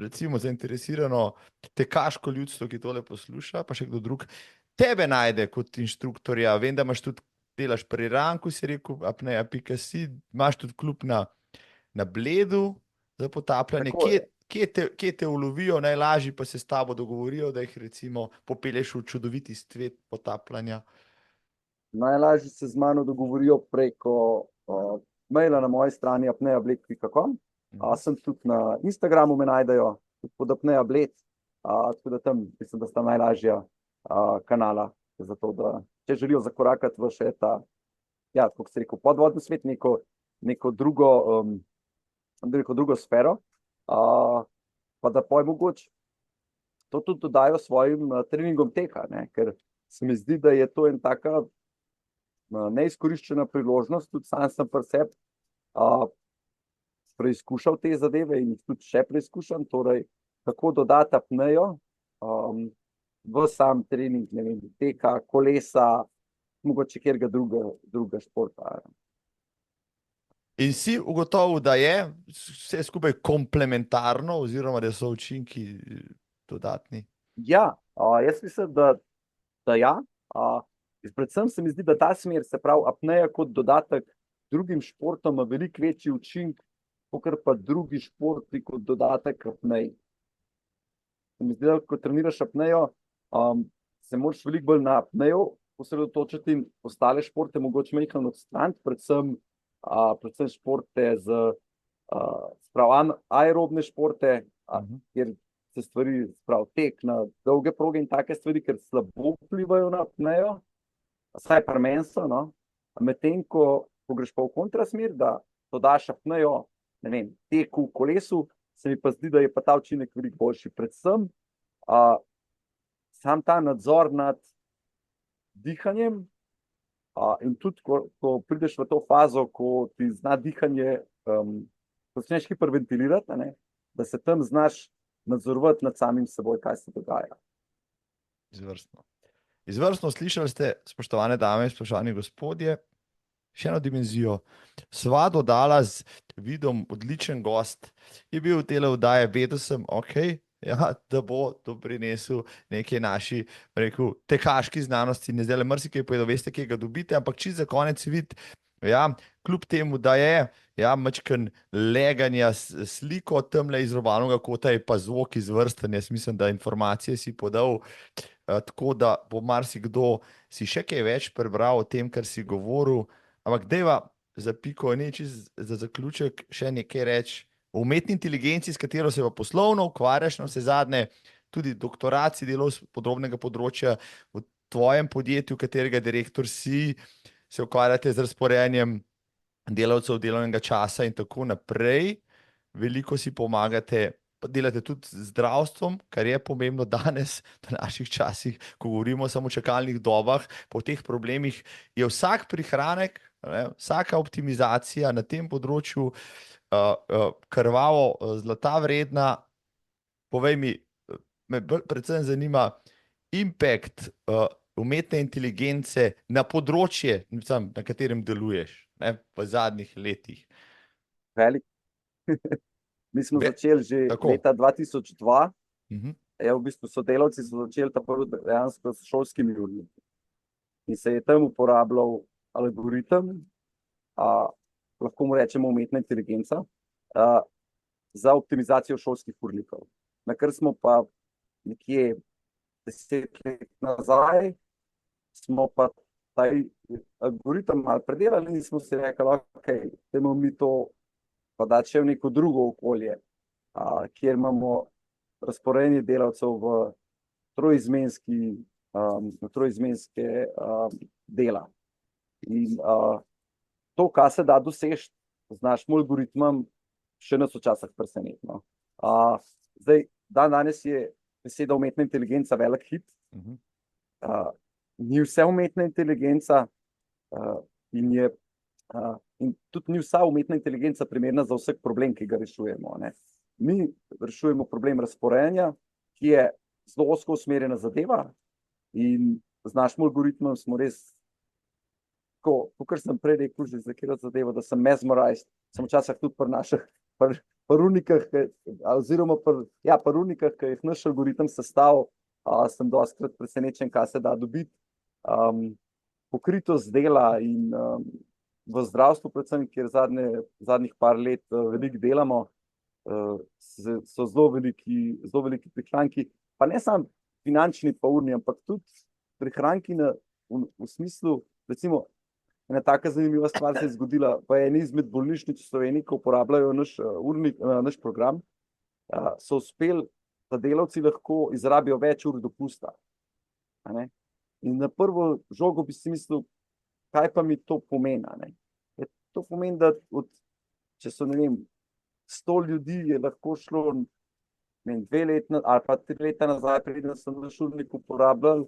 recimo zainteresirano tekaško ljudstvo, ki tole posluša, pa še kdo drug, tebe najde kot inštruktorja? Vem, da imaš tudi, delaš pri Ranku, si rekel, apneja.si, imaš tudi klub na Bledu za potapljanje. Kje te ulovijo najlažje, pa se s tabo dogovorijo, da jih recimo popelješ v čudoviti svet potapljanja? Najlažje se z mano dogovorijo preko maila na moji strani apnejabled.com. Sem tudi na Instagramu, me najdejo pod Apneja Bled, tako da tam mislim, da sta najlažja kanala za to, da če želijo zakorakati v še ta, kako se rekel, podvodni svet, neko drugo sfero, pa da poj mogoče to tudi dodajo svojim treningom teka, ne? Ker se mi zdi, da je to en taka neizkoriščena priložnost, tudi sam sem pri sebi preizkušal te zadeve in jih tudi še preizkušam, torej kako dodati apnejo v sam trening, ne vem, teka, kolesa, mogoče kjerga druga športa. In si ugotovil, da je vse skupaj komplementarno oziroma da so učinki dodatni? Ja, jaz mislim, da ja. Predvsem se mi zdi, da ta smer, se pravi apneja kot dodatek drugim športom, ima veliko večji učinek, kakor pa drugi športi kot dodatek apneji. Se mi zdi, da ko treniraš apnejo, se moraš veliko bolj na apnejo osredotočiti in ostale športe mogoče malo odstraniti, predvsem športe aerobne športe, kjer se stvari, tek na dolge proge in take stvari, ker slabo vplivajo na apnejo, vsaj pri meni so, no. Medtem, ko greš pa v kontrasmer, da to daš apnejo, ne vem, teku, kolesu, se mi pa zdi, da je pa ta učinek veliko boljši. Predvsem sam ta nadzor nad dihanjem in tudi, ko prideš v to fazo, ko ti zna dihanje, ko začneš hiperventilirati, ne, da se tam znaš nadzorovati nad samim seboj, kaj se dogaja. Izvrstno. Izvrstno, slišali ste, spoštovane dame in spoštovani gospodje, še eno dimenzijo. Sva dodala z Vidom, odličen gost, je bil v tele oddaje, vedel sem, ja, da bo to prinesel nekaj naši, rekel, tekaški znanosti, ne zdaj le marsikaj povedal, veste, kje ga dobite, ampak čisto za konec Vid, ja, kljub temu, da je, ja, mačken leganja sliko tamle iz obalnega kota, je pa zvok izvrsten, jaz mislim, da informacije si podal, tako da bo marsikdo si še kaj več prebral o tem, kar si govoril, ampak dejva za piko nič, za zaključek še nekaj reči o umetni inteligenci, s katero se pa poslovno ukvarjaš, na vse zadnje, tudi doktorat si delal z podrobnega področja v tvojem podjetju, katerega direktor si, se ukvarjate z razporejanjem delavcev, delovnega časa in tako naprej. Veliko si pomagate, pa delate tudi z zdravstvom, kar je pomembno danes, v naših časih, ko govorimo samo o čakalnih dobah, po teh problemih je vsak prihranek, vsaka optimizacija na tem področju krvavo zlata vredna. Povej mi, me predvsem zanima impact umetne inteligence na področje, na katerem deluješ, ne, v zadnjih letih. Velik. Mi smo začeli že leta 2002. V bistvu sodelavci so začeli ta prvi dejansko s šolskimi urniki. In se je tam uporabljal algoritem, lahko mu rečemo umetna inteligenca, za optimizacijo šolskih urnikov. Na kar smo pa nekje 10 let nazaj, smo pa ta algoritem malo predelali in smo si rekli, dajmo mi to pa dati še v neko drugo okolje, kjer imamo razporejanje delavcev v troizmenske dela. In to, kar se da doseči z našim algoritmom, še nas včasih presenetno. Zdaj, danes je beseda umetna inteligenca velik hit. Ni vse umetna inteligenca in tudi ni vsa umetna inteligenca primerna za vsak problem, ki ga rešujemo. Mi rešujemo problem razporejanja, ki je zelo ozko usmerjena zadeva in z našim algoritmom smo res, kakor sem prej rekel, že za katero zadevo, da sem mesmerized, sem včasih tudi pri naših parunikah, oziroma parunikah, ki jih naš algoritem sestavil, sem dostikrat presenečen, kaj se da dobiti. Pokritost dela in v zdravstvu, predvsem, kjer zadnjih par let veliko delamo, so zelo veliki prihranki, pa ne samo finančni pa urni, ampak tudi prihranki v smislu, recimo, ena taka zanimiva stvar se je zgodila v eni izmed bolnišnic v Sloveniji, ko uporabljajo naš program, so uspeli, da delavci lahko izrabijo več ur dopusta. In na prvo žogo bi si mislil, kaj pa mi to pomeni. To pomeni, da če so, 100 ljudi je lahko šlo 2 leta ali pa 3 leta nazaj, preden sem naš urnik uporabljal,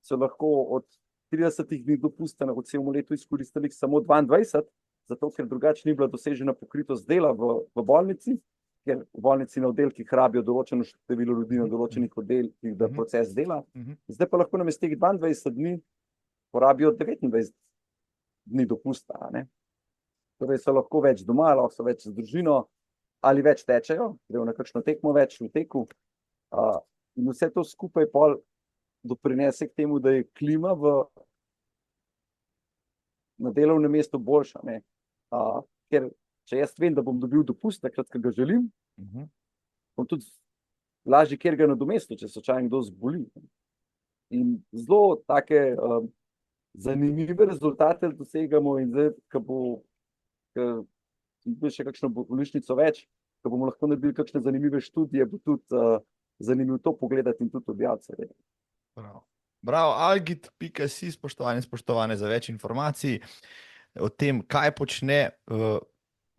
so lahko od 30 dni dopusta v celem letu izkoristili samo 22, zato ker drugače ni bila dosežena pokritost dela v bolnici, ker v bolnici na oddelkih rabijo določeno število ljudi na določenih oddelkih, da proces dela. Zdaj pa lahko namesto teh 22 dni porabijo 29 dni dopusta. Torej so lahko več doma, lahko so več z družino ali več tečejo, grejo na kakšno tekmo več v teku. In vse to skupaj pol doprinese k temu, da je klima na delovnem mestu boljša. Ker če jaz vem, da bom dobil dopust, takrat, ko ga želim, bom tudi lažje kjer ga nadomestil, če slučajno kdo zboli. In zelo take zanimive rezultate dosegamo in zdaj, ko bo še kakšno bolnišnico več, ko bomo lahko naredili kakšne zanimive študije, bo tudi zanimivo to pogledati in tudi objaviti. Bravo, algit.si, spoštovane, za več informacij o tem, kaj počne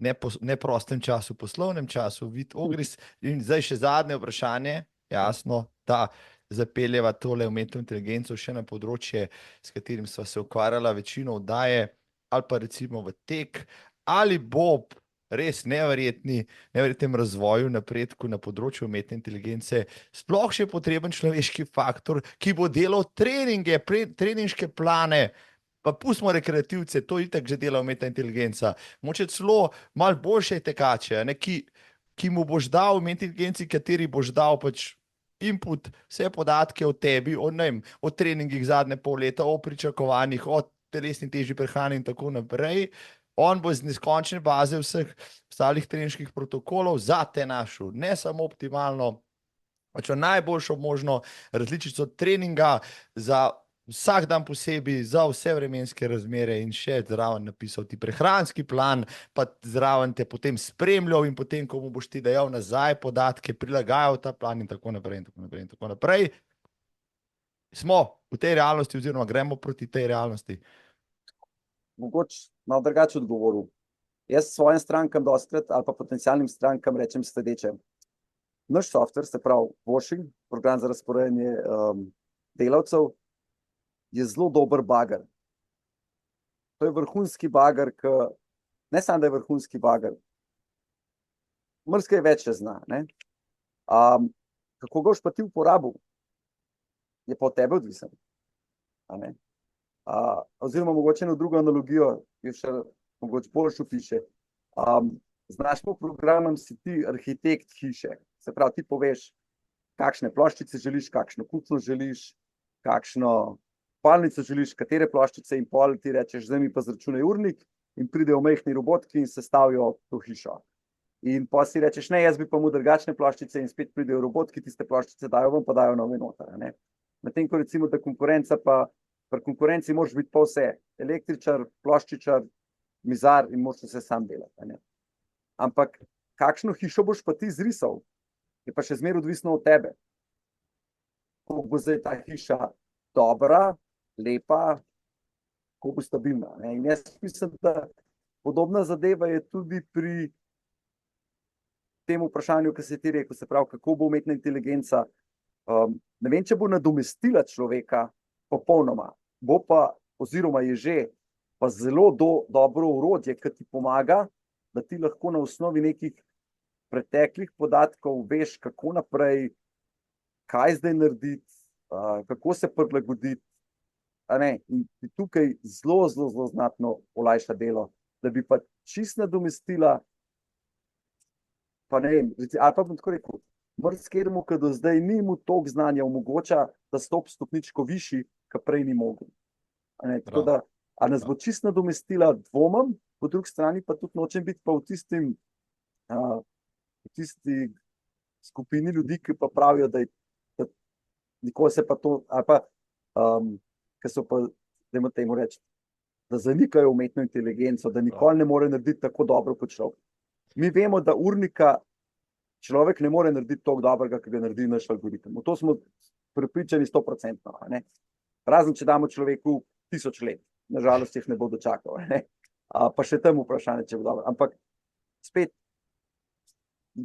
neprostem času, poslovnem času, Vid Ogris. In zdaj še zadnje vprašanje, jasno, da zapeljeva tole umetno inteligenco še na področje, s katerim sva se ukvarjala večino oddaje, ali pa recimo v tek, ali bo res neverjetnem razvoju, napredku na področju umetne inteligence sploh še potreben človeški faktor, ki bo delal treninge, treninške plane, pa pustimo rekreativce, to itak že dela umetna inteligenca, moče celo malo boljše tekače, ne, ki mu boš dal umetni inteligenci, kateri boš dal pač input, vse podatke o tebi, o treningih zadnje pol leta, o pričakovanjih, o telesni teži prehrani in tako naprej. On bo iz neskončne baze vseh ostalih treninških protokolov za te našel, ne samo optimalno, pač najboljšo možno različico treninga za vsak dan posebej, za vse vremenske razmere in še zraven napisal ti prehranski plan, pa zraven te potem spremljal in potem, ko mu boš ti dajal nazaj podatke, prilagajal ta plan in tako naprej in tako naprej in tako naprej. Smo v tej realnosti oziroma gremo proti tej realnosti. Mogoče malo drugače odgovoril. Jaz svojim strankam dostikrat ali pa potencialnim strankam rečem sledeče. Naš software, se pravi Washing, program za razporejanje delavcev, je zelo dober bager. To je vrhunski bager, ne samo, da je vrhunski bager, marsikaj več še zna. Ne? Kako ga boš pa ti uporabil, je pa od tebe odvisen. Oziroma mogoče eno drugo analogijo, ki še mogoče boljšo piše. Znaš po programom si ti arhitekt hiše. Se pravi, ti poveš, kakšne ploščice želiš, kakšno kucno želiš, kakšno spalnico želiš, katere ploščice in pol ti rečeš, zdaj mi pa zračunaj urnik in pridejo majhni robotki in sestavijo to hišo. In pa si rečeš, ne, jaz bi pa mu drugačne ploščice in spet pridejo robotki, tiste ploščice dajo ven, pa dajo nove noter. Medtem ko recimo, da konkurenca pa pri konkurenci moraš biti pa vse, električar, ploščičar, mizar in moraš vse sam delati. Ampak kakšno hišo boš pa ti zrisal, je pa še zmeraj odvisno od tebe. Kako bo zdaj ta hiša dobra, lepa, kako bo stabilna. In jaz mislim, da podobna zadeva je tudi pri tem vprašanju, ki se ti rekel, se pravi, kako bo umetna inteligenca. Ne vem, če bo nadomestila človeka popolnoma, bo pa, oziroma je že, pa zelo dobro orodje, ki ti pomaga, da ti lahko na osnovi nekih preteklih podatkov veš, kako naprej, kaj zdaj narediti, kako se prilagoditi. In ti tukaj zelo znatno olajša delo, da bi pa čist nadomestila, pa ne vem, ali pa bom tako rekel, marsikatemu, ki do zdaj ni mu toliko znanja omogoča, da stopi stopničko višji, ki prej ni mogel. Tako da, a nas bo čist nadomestila, dvomim, po drugi strani pa tudi nočem biti pa v tisti skupini ljudi, ki pa pravijo, da nikoli se pa to, ali pa, ki so pa, dajmo temu reči, da zanikajo umetno inteligenco, da nikoli ne more narediti tako dobro kot človek. Mi vemo, da urnika človek ne more narediti toliko dobrega, ki ga naredi naš algoritem. V to smo prepričani 100%. Razen, če damo človeku 1000 let. Nažalost, jih ne bo dočakal. Pa še tam vprašanje, če bo dobro. Ampak spet,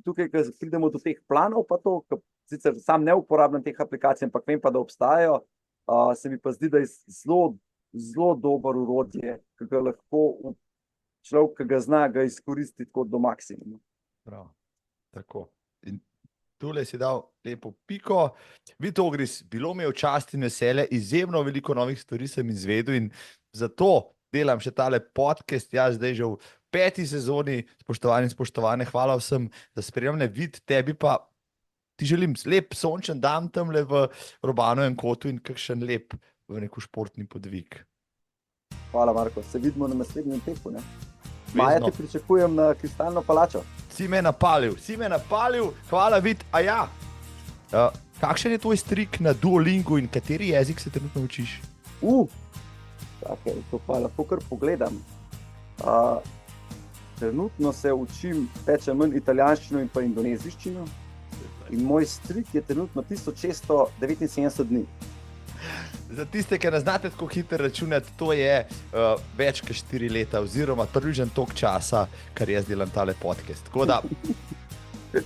tukaj, ko pridemo do teh planov, pa to, sicer sam ne uporabljam teh aplikacij, ampak vem pa, da obstajajo, se mi pa zdi, da je zelo dober orodje, ki ga lahko človek, ki ga zna, ga izkoristi tako do maksimuma. Prav, tako. In tule si dal lepo piko. Vid Ogris, bilo mi je v čast in veselje, izjemno veliko novih stvari sem izvedel in zato delam še tale podcast, jaz zdaj že v 5. sezoni, spoštovani in spoštovane, hvala vsem za spremljanje. Vid, tebi pa ti želim lep sončen dan tamle v Robanovem kotu in kakšen lep v neko športni podvig. Hvala, Marko, se vidimo na naslednjem teku, ne? Maja te pričakujem na Kristalno palačo. Si me napalil, hvala Vid, kakšen je tvoj strik na Duolingu in kateri jezik se trenutno učiš? Čakaj, to pa lahko kar pogledam. Trenutno se učim več ali manj italijanščino in pa indoneziščino in moj strik je trenutno 1679 dni. Za tiste, ki ne znate tako hitro računati, to je več kot 4 leta, oziroma približno toliko časa, kar jaz delam tale podcast. Tako da,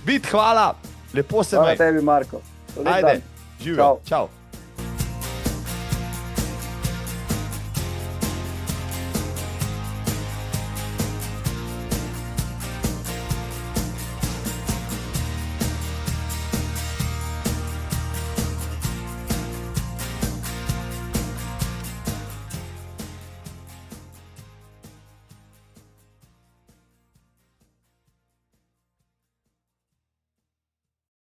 Vid, hvala, lepo se Hvala imej. tebi, Marko. Lep dan. Ajde, živijo. Čau. Čau.